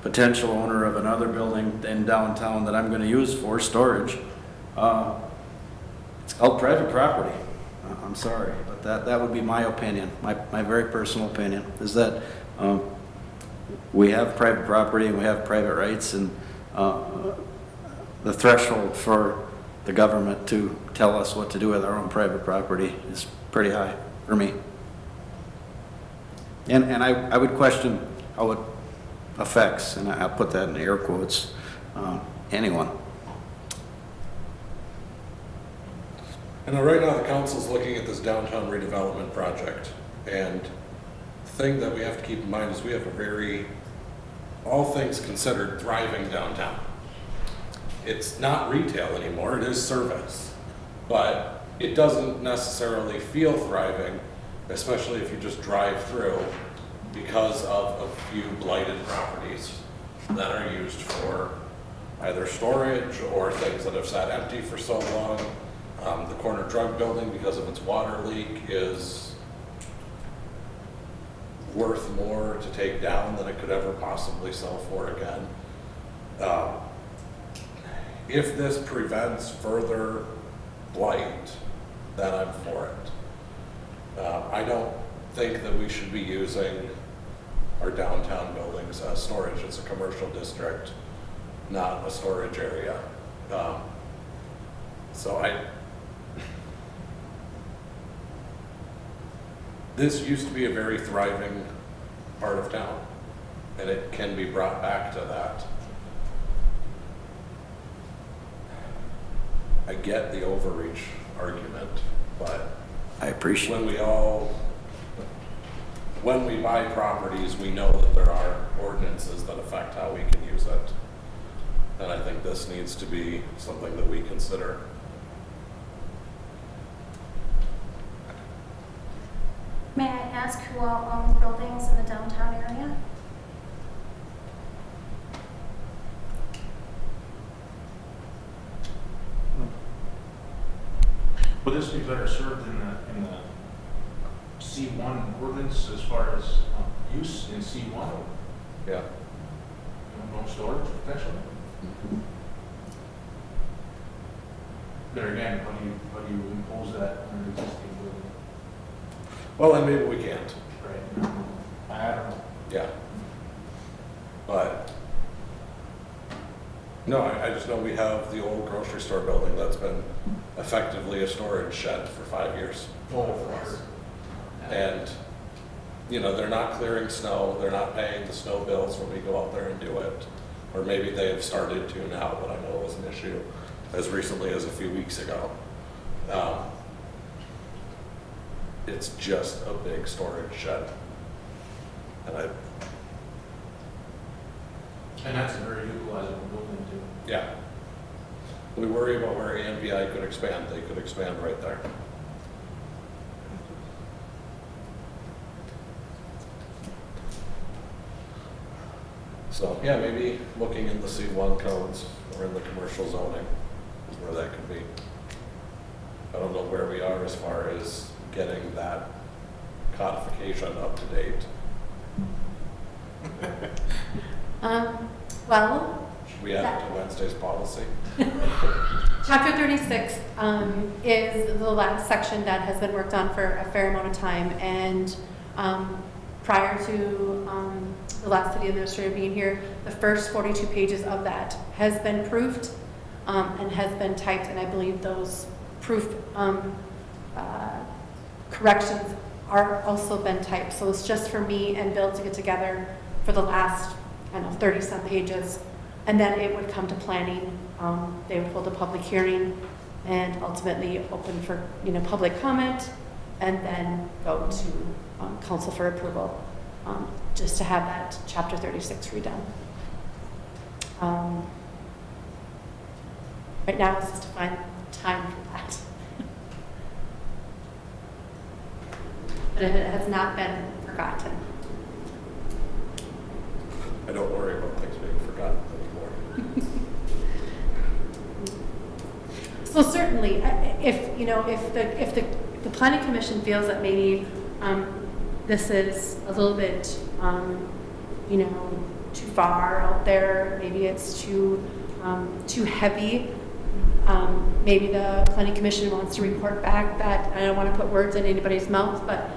potential owner of another building in downtown that I'm going to use for storage, it's called private property. I'm sorry, but that would be my opinion, my very personal opinion, is that we have private property and we have private rights, and the threshold for the government to tell us what to do with our own private property is pretty high for me. And I would question how it affects, and I'll put that in air quotes, anyone. And right now, the council's looking at this downtown redevelopment project, and the thing that we have to keep in mind is we have a very, all things considered, thriving downtown. It's not retail anymore, it is service, but it doesn't necessarily feel thriving, especially if you just drive through, because of a few blighted properties that are used for either storage or things that have sat empty for so long. The corner drug building, because of its water leak, is worth more to take down than it could ever possibly sell for again. If this prevents further blight, then I'm for it. I don't think that we should be using our downtown buildings as storage. It's a commercial district, not a storage area. So this used to be a very thriving part of town, and it can be brought back to that. I get the overreach argument, but I appreciate when we buy properties, we know that there are ordinances that affect how we can use it. And I think this needs to be something that we consider. May I ask who all owns buildings in the downtown area? Would this be better served in the C1 ordinance as far as use in C1? Yeah. No storage potentially? There again, how do you impose that on an existing building? Well, then maybe we can't. Right. I don't know. Yeah. But, no, I just know we have the old grocery store building that's been effectively a storage shed for 5 years. Oh, for sure. And, you know, they're not clearing snow, they're not paying the snow bills when we go out there and do it. Or maybe they have started to now, but I know it was an issue as recently as a few weeks ago. It's just a big storage shed. And that's a very utilizable building too. yeah. We worry about where ANVI could expand, they could expand right there. So, yeah, maybe looking in the C1 codes or in the commercial zoning is where that could be. I don't know where we are as far as getting that codification up to date. Well, Should we add it to Wednesday's policy? Chapter 36 is the last section that has been worked on for a fair amount of time, and prior to the last city administrator being here, the first 42 pages of that has been proofed and has been typed, and I believe those proof corrections are also been typed. So it's just for me and Bill to get together for the last, I don't know, 30-some pages, and then it would come to planning. They would hold a public hearing and ultimately open for, public comment, and then go to council for approval, just to have that chapter 36 redone. Right now it's just to find time for that. But it has not been forgotten. I don't worry about things being forgotten anymore. So certainly, if the planning commission feels that maybe this is a little bit, too far out there, maybe it's too heavy, maybe the planning commission wants to report back that, I don't want to put words in anybody's mouth, but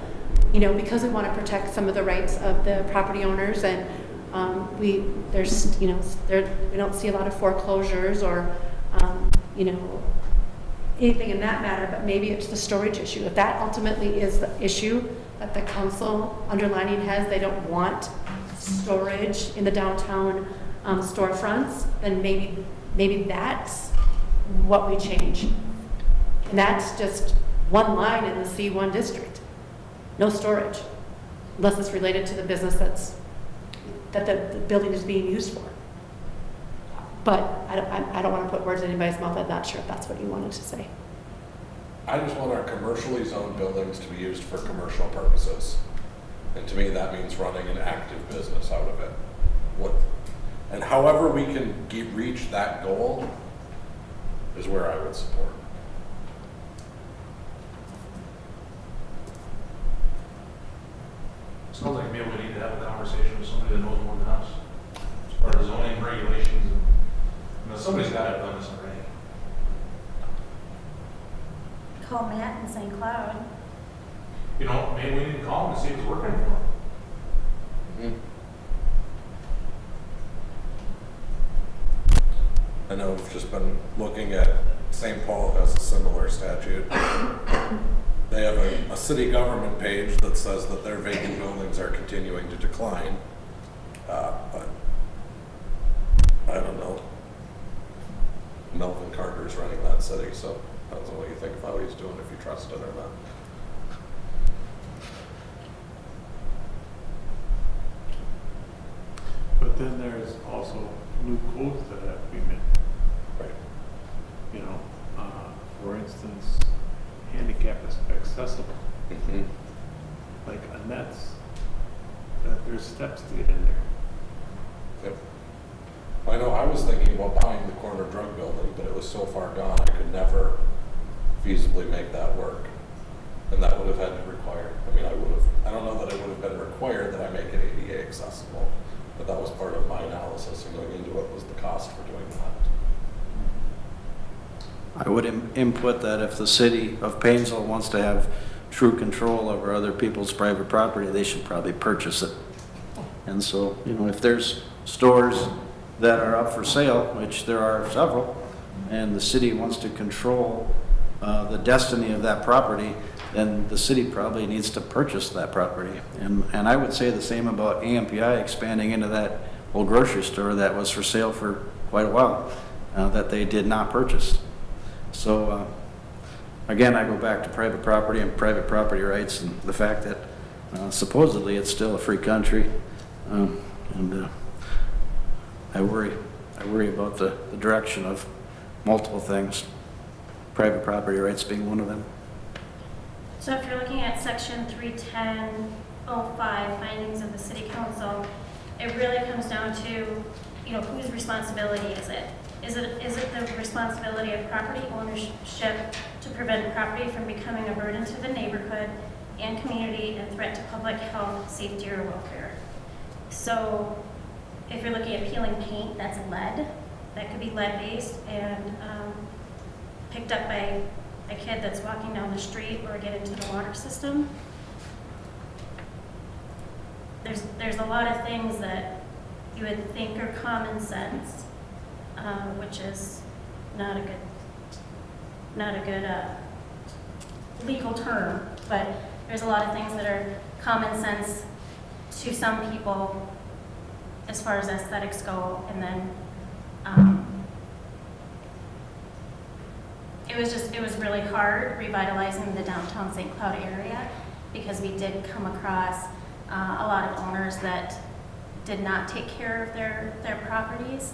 because we want to protect some of the rights of the property owners, and we don't see a lot of foreclosures or anything in that matter, but maybe it's the storage issue. If that ultimately is the issue that the council underlining has, they don't want storage in the downtown storefronts, then maybe that's what we change. And that's just one line in the C1 district. No storage, unless it's related to the business that the building is being used for. But I don't want to put words in anybody's mouth. I'm not sure if that's what you wanted to say. I just want our commercially zoned buildings to be used for commercial purposes. And to me, that means running an active business out of it. And however we can reach that goal is where I would support. Sounds like maybe we need to have a conversation with somebody that knows more than us, as far as zoning regulations. Somebody's got to have done this already. Call Matt in St. Cloud. Maybe we need to call him and see if it's working for him. I know we've just been looking at St. Paul has a similar statute. They have a city government page that says that their vacant buildings are continuing to decline. But I don't know. Melvin Carter's running that city, so depends on what you think of how he's doing, if you trust it or not. But then there's also new codes that have to be met, Right. you know, for instance, handicap is accessible, Mm-hmm. like Annette's, that there's steps to get in there. Yep. I know I was thinking about buying the corner drug building, but it was so far gone, I could never feasibly make that work. And that would have had to require, I don't know that it would have been required that I make it ADA accessible, but that was part of my analysis and going into it was the cost for doing that. I would input that if the city of Painesville wants to have true control over other people's private property, they should probably purchase it. And so, if there's stores that are up for sale, which there are several, and the city wants to control the destiny of that property, then the city probably needs to purchase that property. And I would say the same about AMPI expanding into that old grocery store that was for sale for quite a while, that they did not purchase. So, again, I go back to private property and private property rights and the fact that supposedly it's still a free country. And I worry about the direction of multiple things, private property rights being one of them. So if you're looking at section 310.05, findings of the city council, it really comes down to, whose responsibility is it? Is it the responsibility of property ownership to prevent property from becoming a burden to the neighborhood and community and threat to public health, safety, or welfare? So if you're looking at peeling paint, that's lead. That could be lead-based and picked up by a kid that's walking down the street or get into the water system. There's a lot of things that you would think are common sense, which is not a good legal term, but there's a lot of things that are common sense to some people as far as aesthetics go, and then it was really hard revitalizing the downtown St. Cloud area because we did come across a lot of owners that did not take care of their properties,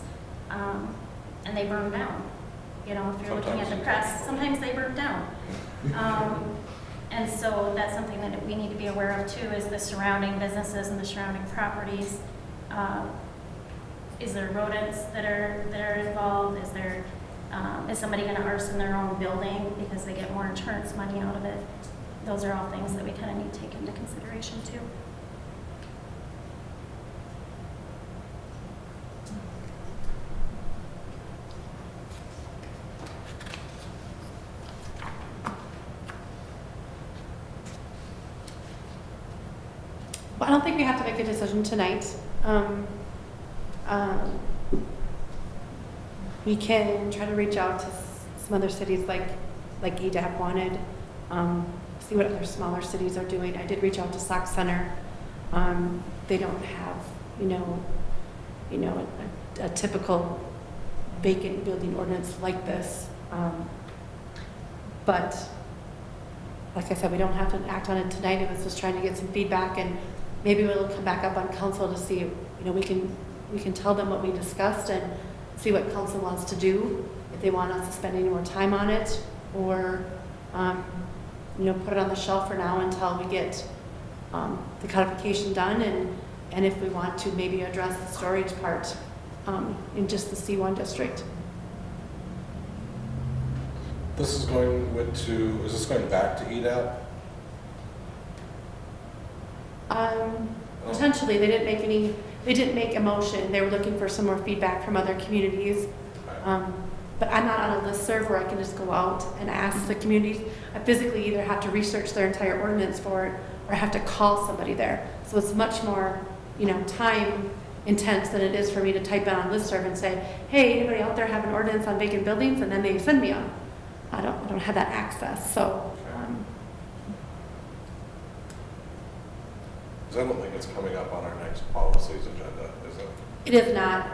and they burned down. If you're looking at the press, sometimes they burn down. And so that's something that we need to be aware of too, is the surrounding businesses and the surrounding properties. Is there rodents that are involved? Is somebody going to arson their own building because they get more insurance money out of it? Those are all things that we kind of need to take into consideration too. Well, I don't think we have to make a decision tonight. We can try to reach out to some other cities like EDAP wanted, see what other smaller cities are doing. I did reach out to Sauk Center. They don't have, a typical vacant building ordinance like this. But like I said, we don't have to act on it tonight. It was just trying to get some feedback, and maybe we'll come back up on council to see, we can tell them what we discussed and see what council wants to do, if they want us to spend any more time on it, or, put it on the shelf for now until we get the codification done, and if we want to maybe address the storage part in just the C1 district. Is this going back to EDAP? Potentially, they didn't make a motion. They were looking for some more feedback from other communities. But I'm not on a listserv where I can just go out and ask the communities. I physically either have to research their entire ordinance for it, or I have to call somebody there. So it's much more, time intense than it is for me to type it on a listserv and say, hey, anybody out there have an ordinance on vacant buildings? And then they send me I don't have that access, so. 'Cause I don't think it's coming up on our next policies agenda, is it? It is not,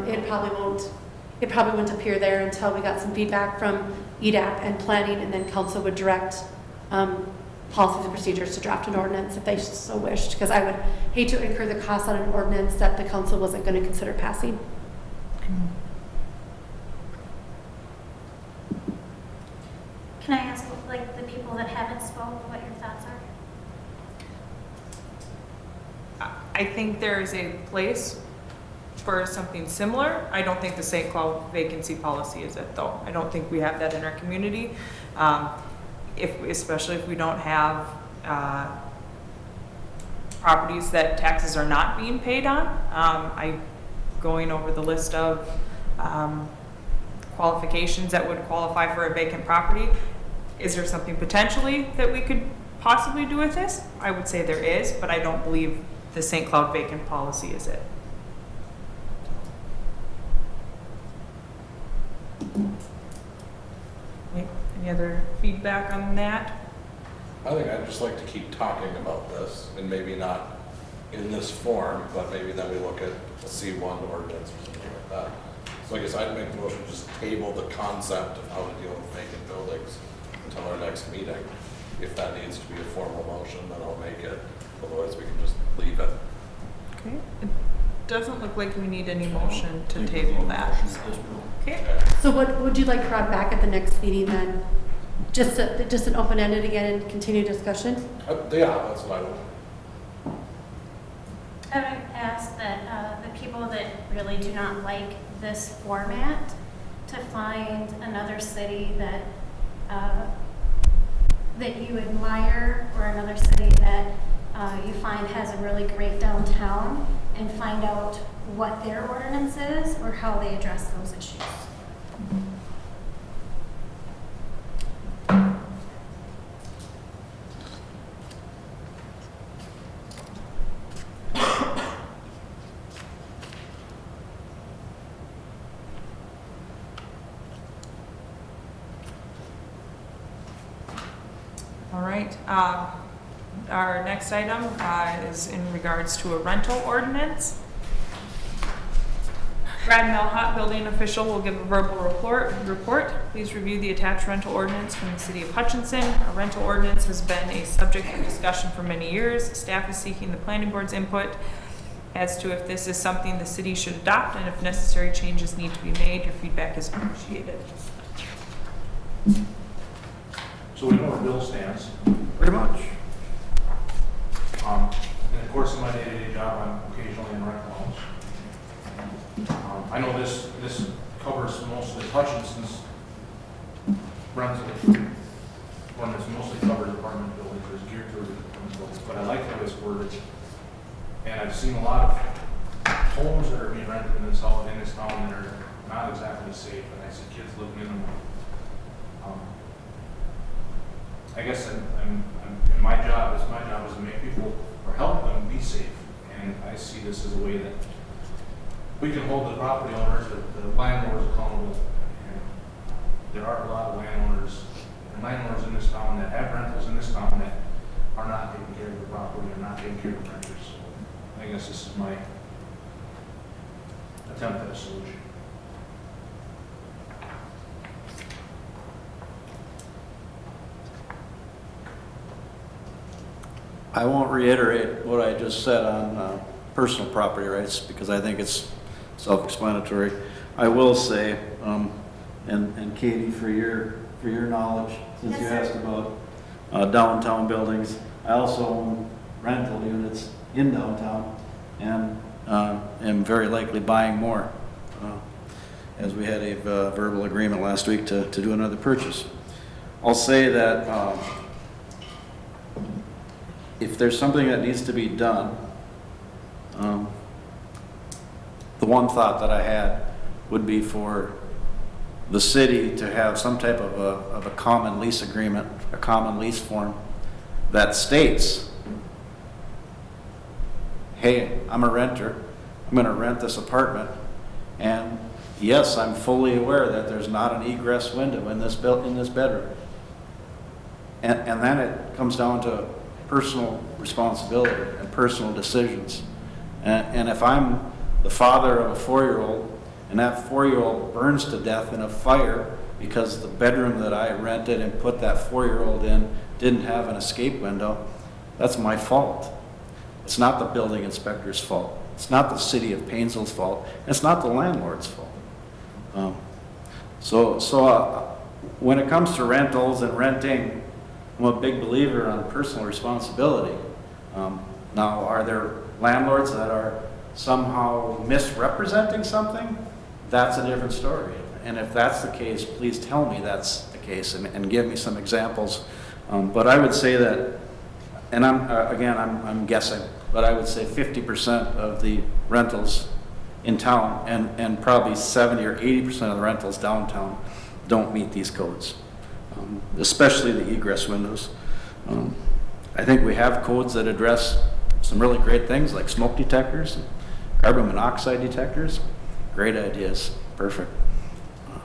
it probably won't appear there until we got some feedback from EDAP and planning, and then council would direct policies and procedures to draft an ordinance if they so wished, because I would hate to incur the cost on an ordinance that the council wasn't going to consider passing. Can I ask, like, the people that haven't spoke, what your thoughts are? I think there is a place for something similar. I don't think the St. Cloud vacancy policy is it, though. I don't think we have that in our community. Especially if we don't have properties that taxes are not being paid on. Going over the list of qualifications that would qualify for a vacant property. Is there something potentially that we could possibly do with this? I would say there is, but I don't believe the St. Cloud vacant policy is it. Any other feedback on that? I think I'd just like to keep talking about this, and maybe not in this form, but maybe then we look at a C1 ordinance or something like that. So I guess I'd make the motion, just table the concept of how to deal with vacant buildings until our next meeting. If that needs to be a formal motion, then I'll make it. Otherwise, we can just leave it. Okay. It doesn't look like we need any motion to table that. Okay. So what would you like brought back at the next meeting then? Just an open-ended again and continue discussion? Yeah, that's what I would. I would ask that the people that really do not like this format to find another city that that you admire, or another city that you find has a really great downtown, and find out what their ordinance is or how they address those issues. All right. Our next item is in regards to a rental ordinance. Brad Melhott, building official, will give a verbal report. Please review the attached rental ordinance from the city of Hutchinson. A rental ordinance has been a subject of discussion for many years. Staff is seeking the planning board's input as to if this is something the city should adopt, and if necessary changes need to be made. Your feedback is appreciated. So we know where Bill stands. Pretty much. And of course, in my day-to-day job, I'm occasionally in rental homes. I know this covers most of the Hutchinson's rental ordinance, mostly covers apartment buildings, or is geared towards apartment buildings, but I like how it's worded. And I've seen a lot of homes that are being rented in this town that are not exactly safe, and I see kids living in them. I guess my job is to make people, or help them be safe. And I see this as a way that we can hold the property owners, the landlords accountable. And there are a lot of landowners in this town that have rentals in this town that are not taking care of the property, or not taking care of the renters. So I guess this is my attempt at a solution. I won't reiterate what I just said on personal property rights, because I think it's self-explanatory. I will say, and Katie, for your knowledge, since you asked about downtown buildings, I also own rental units in downtown, and am very likely buying more, as we had a verbal agreement last week to do another purchase. I'll say that if there's something that needs to be done, the one thought that I had would be for the city to have some type of a common lease agreement, a common lease form that states, hey, I'm a renter, I'm going to rent this apartment, and yes, I'm fully aware that there's not an egress window in this bedroom. And then it comes down to personal responsibility and personal decisions. And if I'm the father of a 4-year-old, and that 4-year-old burns to death in a fire because the bedroom that I rented and put that 4-year-old in didn't have an escape window, that's my fault. It's not the building inspector's fault. It's not the city of Painesville's fault. It's not the landlord's fault. When it comes to rentals and renting, I'm a big believer on personal responsibility. Now, are there landlords that are somehow misrepresenting something? That's a different story. And if that's the case, please tell me that's the case and give me some examples. But I would say that, and I'm guessing, but I would say 50% of the rentals in town and probably 70 or 80% of the rentals downtown don't meet these codes, especially the egress windows. I think we have codes that address some really great things like smoke detectors, carbon monoxide detectors. Great ideas, perfect.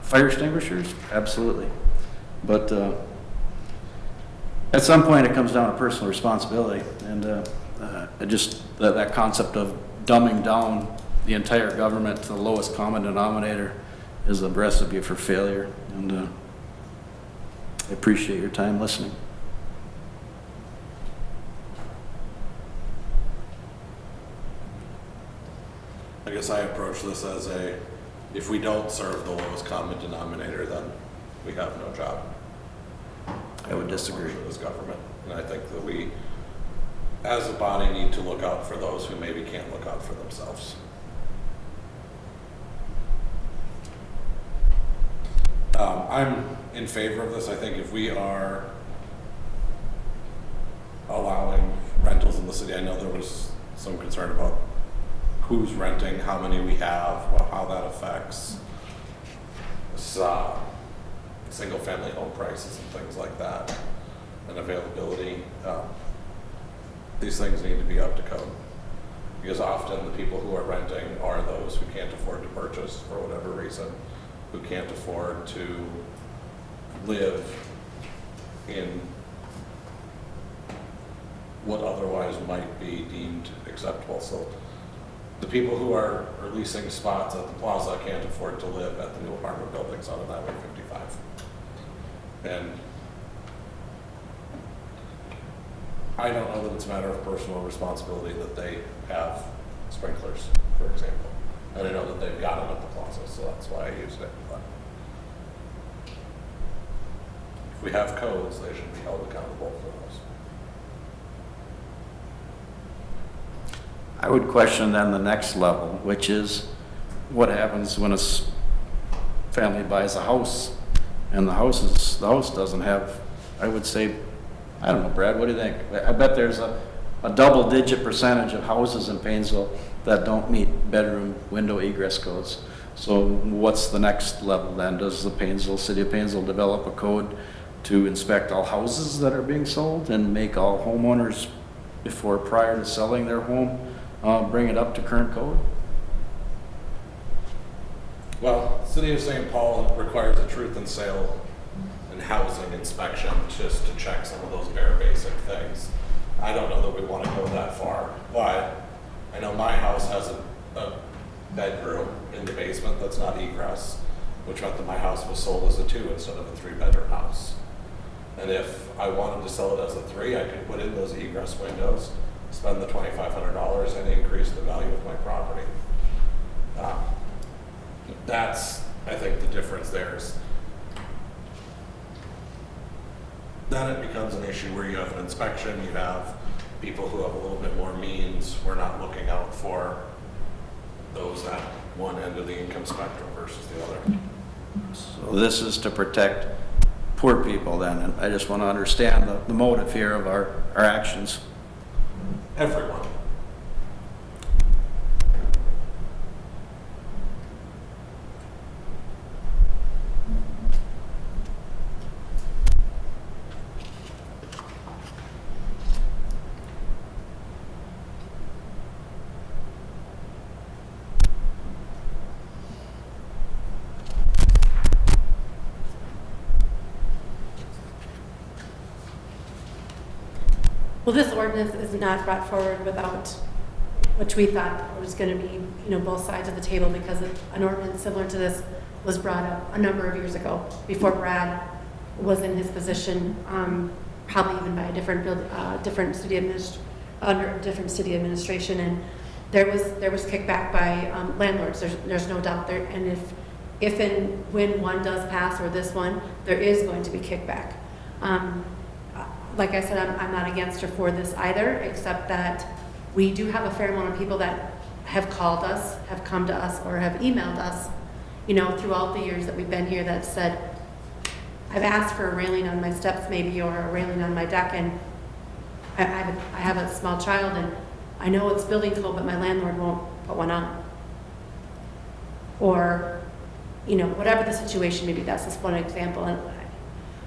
Fire extinguishers, absolutely. But at some point it comes down to personal responsibility, and that concept of dumbing down the entire government to the lowest common denominator is a recipe for failure. And I appreciate your time listening. I guess I approach this as if we don't serve the lowest common denominator, then we have no job. I would disagree. For this government. And I think that we, as a body, need to look out for those who maybe can't look out for themselves. I'm in favor of this. I think if we are allowing rentals in the city, I know there was some concern about who's renting, how many we have, how that affects single-family home prices and things like that, and availability. These things need to be up to code, because often the people who are renting are those who can't afford to purchase for whatever reason, who can't afford to live in what otherwise might be deemed acceptable. So the people who are leasing spots at the plaza can't afford to live at the new apartment buildings on Highway 55. And I don't know that it's a matter of personal responsibility that they have sprinklers, for example. And I know that they've got them at the plaza, so that's why I used it. But if we have codes, they should be held accountable for those. I would question then the next level, which is what happens when a family buys a house and the house doesn't have, I would say, I don't know, Brad, what do you think? I bet there's a double-digit percentage of houses in Painesville that don't meet bedroom window egress codes. So what's the next level then? Does the city of Painesville develop a code to inspect all houses that are being sold and make all homeowners prior to selling their home bring it up to current code? Well, City of St. Paul requires a truth in sale and housing inspection just to check some of those bare basic things. I don't know that we want to go that far, but I know my house has a bedroom in the basement that's not egress, which meant that my house was sold as a 2 instead of a 3-bedroom house. And if I wanted to sell it as a 3, I could put in those egress windows, spend the $2,500 and increase the value of my property. That's, I think, the difference there is then it becomes an issue where you have an inspection, you have people who have a little bit more means. We're not looking out for those at one end of the income spectrum versus the other. So this is to protect poor people then, and I just want to understand the motive here of our actions. Everyone. Well, this ordinance is not brought forward without, which we thought was going to be, both sides of the table, because an ordinance similar to this was brought up a number of years ago, before Brad was in his position, probably even by a different city administration, and there was kickback by landlords. There's no doubt there, and if and when one does pass, or this one, there is going to be kickback. Like I said, I'm not against or for this either, except that we do have a fair amount of people that have called us, have come to us, or have emailed us, throughout the years that we've been here, that said, I've asked for a railing on my steps maybe, or a railing on my deck, and I have a small child, and I know it's building code, but my landlord won't put one on. Or, whatever the situation may be. That's just one example. And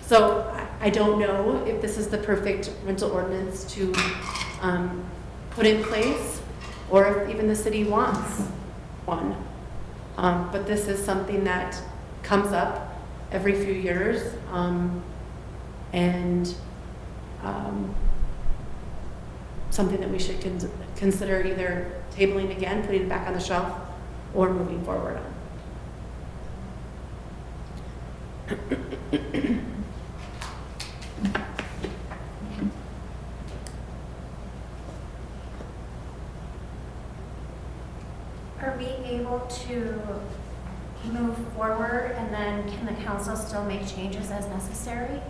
so I don't know if this is the perfect rental ordinance to put in place, or if even the city wants one. But this is something that comes up every few years, and something that we should consider either tabling again, putting it back on the shelf, or moving forward on. Are we able to move forward, and then can the council still make changes as necessary?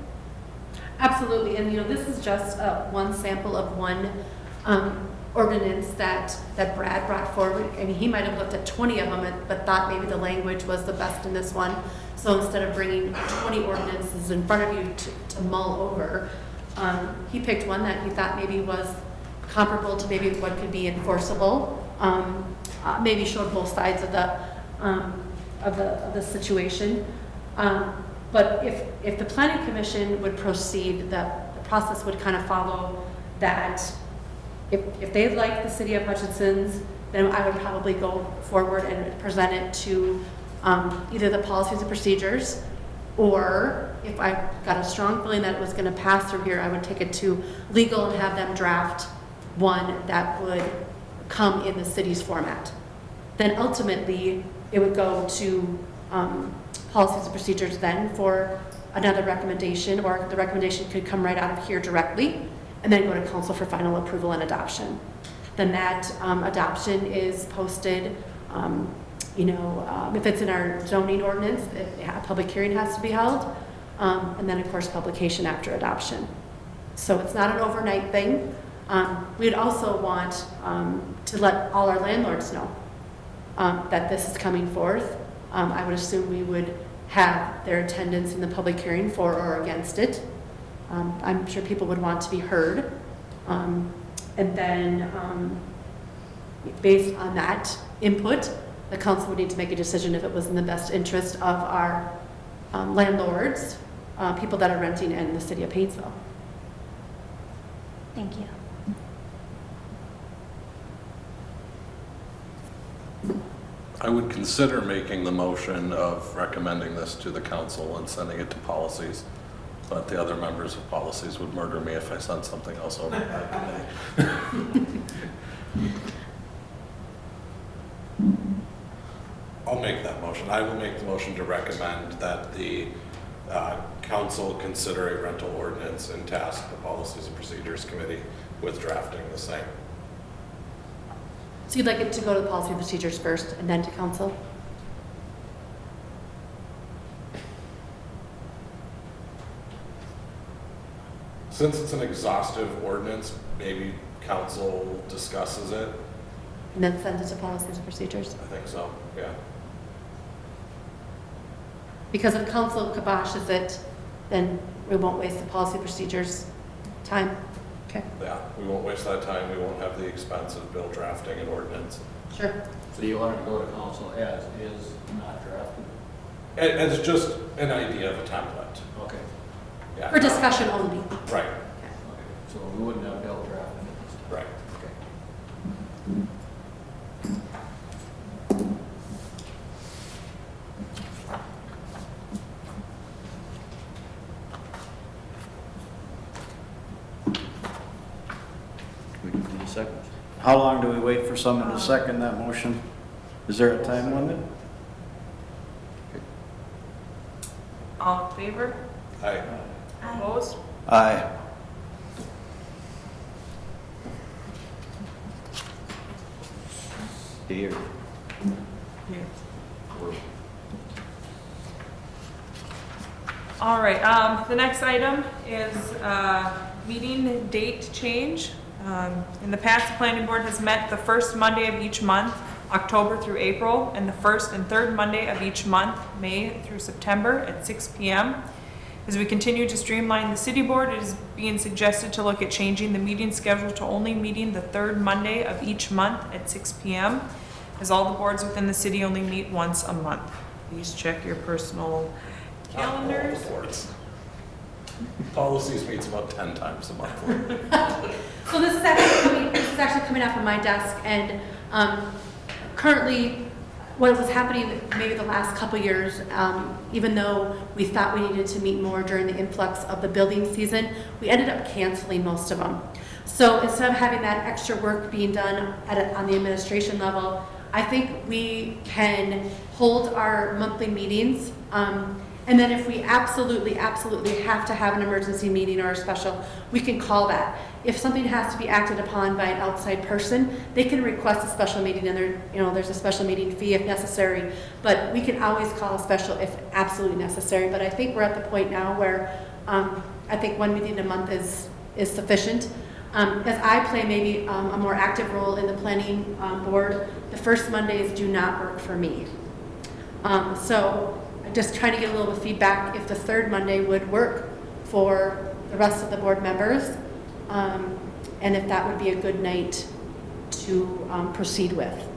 Absolutely, and this is just one sample of one ordinance that Brad brought forward. I mean, he might have looked at 20 of them, but thought maybe the language was the best in this one. So instead of bringing 20 ordinances in front of you to mull over, he picked one that he thought maybe was comparable to maybe what could be enforceable. Maybe showed both sides of the situation. But if the planning commission would proceed, the process would kind of follow that. If they like the city of Hutchinson's, then I would probably go forward and present it to either the policies and procedures, or if I got a strong feeling that it was going to pass through here, I would take it to legal and have them draft one that would come in the city's format. Then ultimately, it would go to policies and procedures then for another recommendation, or the recommendation could come right out of here directly, and then go to council for final approval and adoption. Then that adoption is posted, if it's in our zoning ordinance, a public hearing has to be held, and then of course publication after adoption. So it's not an overnight thing. We'd also want to let all our landlords know that this is coming forth. I would assume we would have their attendance in the public hearing for or against it. I'm sure people would want to be heard. And then based on that input, the council would need to make a decision if it was in the best interest of our landlords, people that are renting in the city of Painesville. Thank you. I would consider making the motion of recommending this to the council and sending it to policies, but the other members of policies would murder me if I sent something else over that committee. I'll make that motion. I will make the motion to recommend that the council consider a rental ordinance and task the Policies and Procedures Committee with drafting the same. So you'd like it to go to the policy and procedures first and then to council? Since it's an exhaustive ordinance, maybe council discusses it. And then send it to policies and procedures? I think so, yeah. Because if council kiboshes it, then we won't waste the policy procedures time. Okay, Yeah, we won't waste that time. We won't have the expense of bill drafting an ordinance. sure. So you want to go to council as is, not drafted? It's just an idea of a template. Okay. Yeah. For discussion only. Right, Okay. So we wouldn't have bill drafted at this time? right. Okay. How long do we wait for someone to second that motion? Is there a time limit? All in favor? Aye. Opposed? Aye. Here. All right, the next item is meeting date change. In the past, the planning board has met the first Monday of each month, October through April, and the first and third Monday of each month, May through September at 6 p.m. As we continue to streamline the city board, it is being suggested to look at changing the meeting schedule to only meeting the third Monday of each month at 6 p.m., as all the boards within the city only meet once a month. Please check your personal calendars. Policies meets about 10 times a month. So this is actually coming off of my desk, and currently, what was happening maybe the last couple years, even though we thought we needed to meet more during the influx of the building season, we ended up canceling most of them. So instead of having that extra work being done on the administration level, I think we can hold our monthly meetings. And then if we absolutely have to have an emergency meeting or a special, we can call that. If something has to be acted upon by an outside person, they can request a special meeting, and there's a special meeting fee if necessary. But we can always call a special if absolutely necessary. But I think we're at the point now where I think one meeting a month is sufficient. As I play maybe a more active role in the planning board, the first Mondays do not work for me. So I'm just trying to get a little bit of feedback if the third Monday would work for the rest of the board members, and if that would be a good night to proceed with.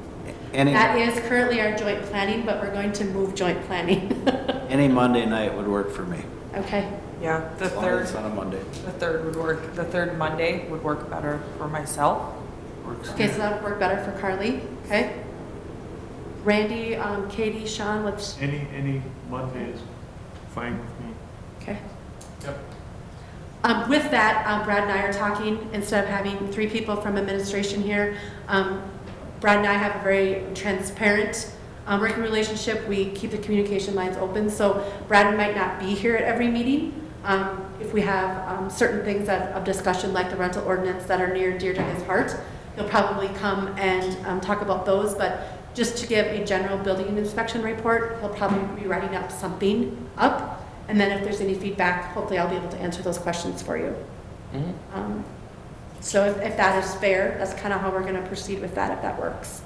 That is currently our joint planning, but we're going to move joint planning. Any Monday night would work for me. Okay. Yeah, the As long as it's on a Monday. third would work. The third Monday would work better for myself. Okay, so that would work better for Carly. Okay. Randy, Katie, Sean, what's Any Monday is fine with me. okay? Yep. With that, Brad and I are talking, instead of having 3 people from administration here, Brad and I have a very transparent working relationship. We keep the communication lines open, so Brad might not be here at every meeting. If we have certain things of discussion, like the rental ordinance, that are near and dear to his heart, he'll probably come and talk about those, but just to give a general building inspection report, he'll probably be writing up something up, and then if there's any feedback, hopefully I'll be able to answer those questions for you. So if that is fair, that's kind of how we're going to proceed with that, if that works.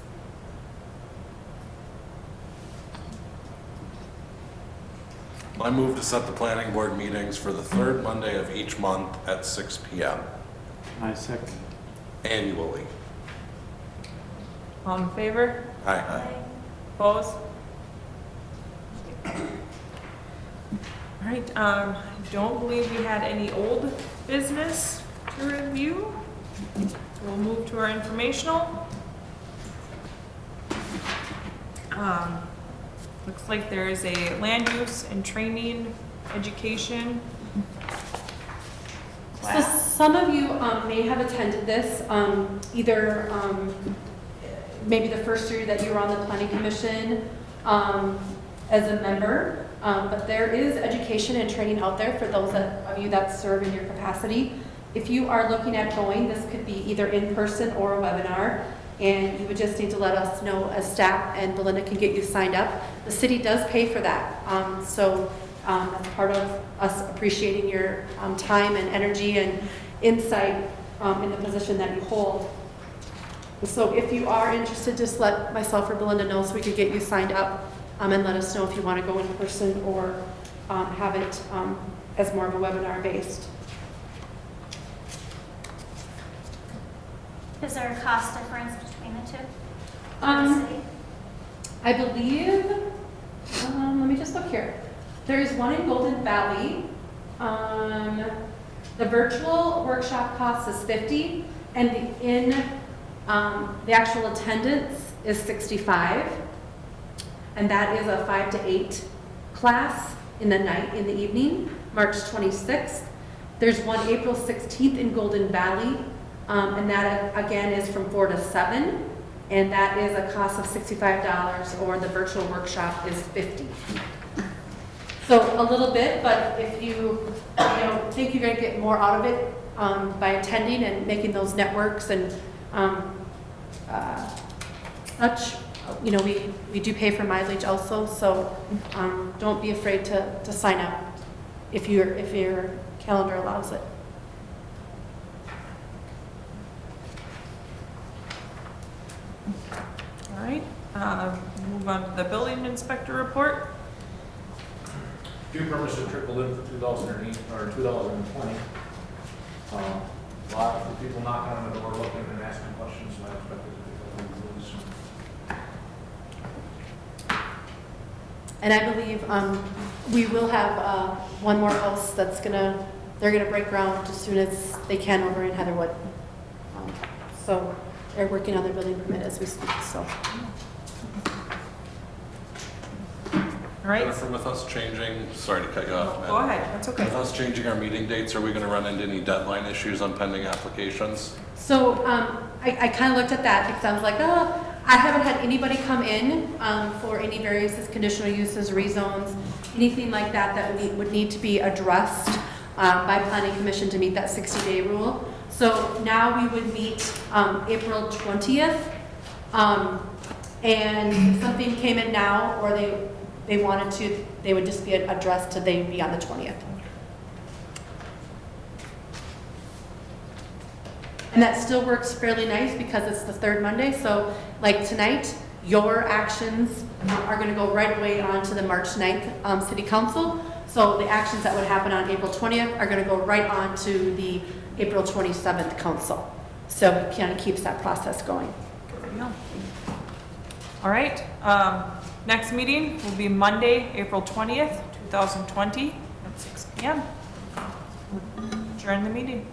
I move to set the planning board meetings for the third Monday of each month at 6 p.m. I second. annually. All in favor? Aye. Opposed? All right, I don't believe we had any old business to review. We'll move to our informational. Looks like there is a land use and training education So class. some of you may have attended this, either maybe the first year that you were on the planning commission as a member, but there is education and training out there for those of you that serve in your capacity. If you are looking at going, this could be either in person or a webinar, and you would just need to let us know as staff, and Belinda can get you signed up. The city does pay for that, so that's part of us appreciating your time and energy and insight in the position that you hold. So if you are interested, just let myself or Belinda know so we could get you signed up, and let us know if you want to go in person or have it as more of a webinar based. Is there a cost difference between the two? For the Um, city? I believe, let me just look here. There is one in Golden Valley. The virtual workshop cost is $50, and the actual attendance is $65. And that is a 5 to 8 class in the evening, March 26th. There's one April 16th in Golden Valley. And that, again, is from 4 to 7, and that is a cost of $65, or the virtual workshop is $50. So a little bit, but if you think you're going to get more out of it by attending and making those networks and such, we do pay for mileage also, so don't be afraid to sign up if your calendar allows it. All right, move on to the building inspector report. Few permits have trickled in for 2008 or 2020. A lot of people knocking on the door, looking and asking questions, so I expect it to be really soon. And I believe we will have one more house they're gonna break ground as soon as they can over in Heatherwood. So they're working on their building permit as we speak, so. All right, Jennifer, with us changing, sorry to cut you off, man. go ahead, that's okay. With us changing our meeting dates, are we gonna run into any deadline issues on pending applications? So I kind of looked at that because I was like, oh, I haven't had anybody come in for any various conditional uses, rezones, anything like that would need to be addressed by planning commission to meet that 60-day rule. So now we would meet April 20th. And if something came in now or they wanted to, they would just be addressed to they'd be on the 20th. And that still works fairly nice because it's the third Monday. So like tonight, your actions are going to go right away on to the March 9th City Council. So the actions that would happen on April 20th are going to go right on to the April 27th Council. So it kind of keeps that process going. There we go. All right, next meeting will be Monday, April 20th, 2020 at 6 p.m. Adjourn the meeting.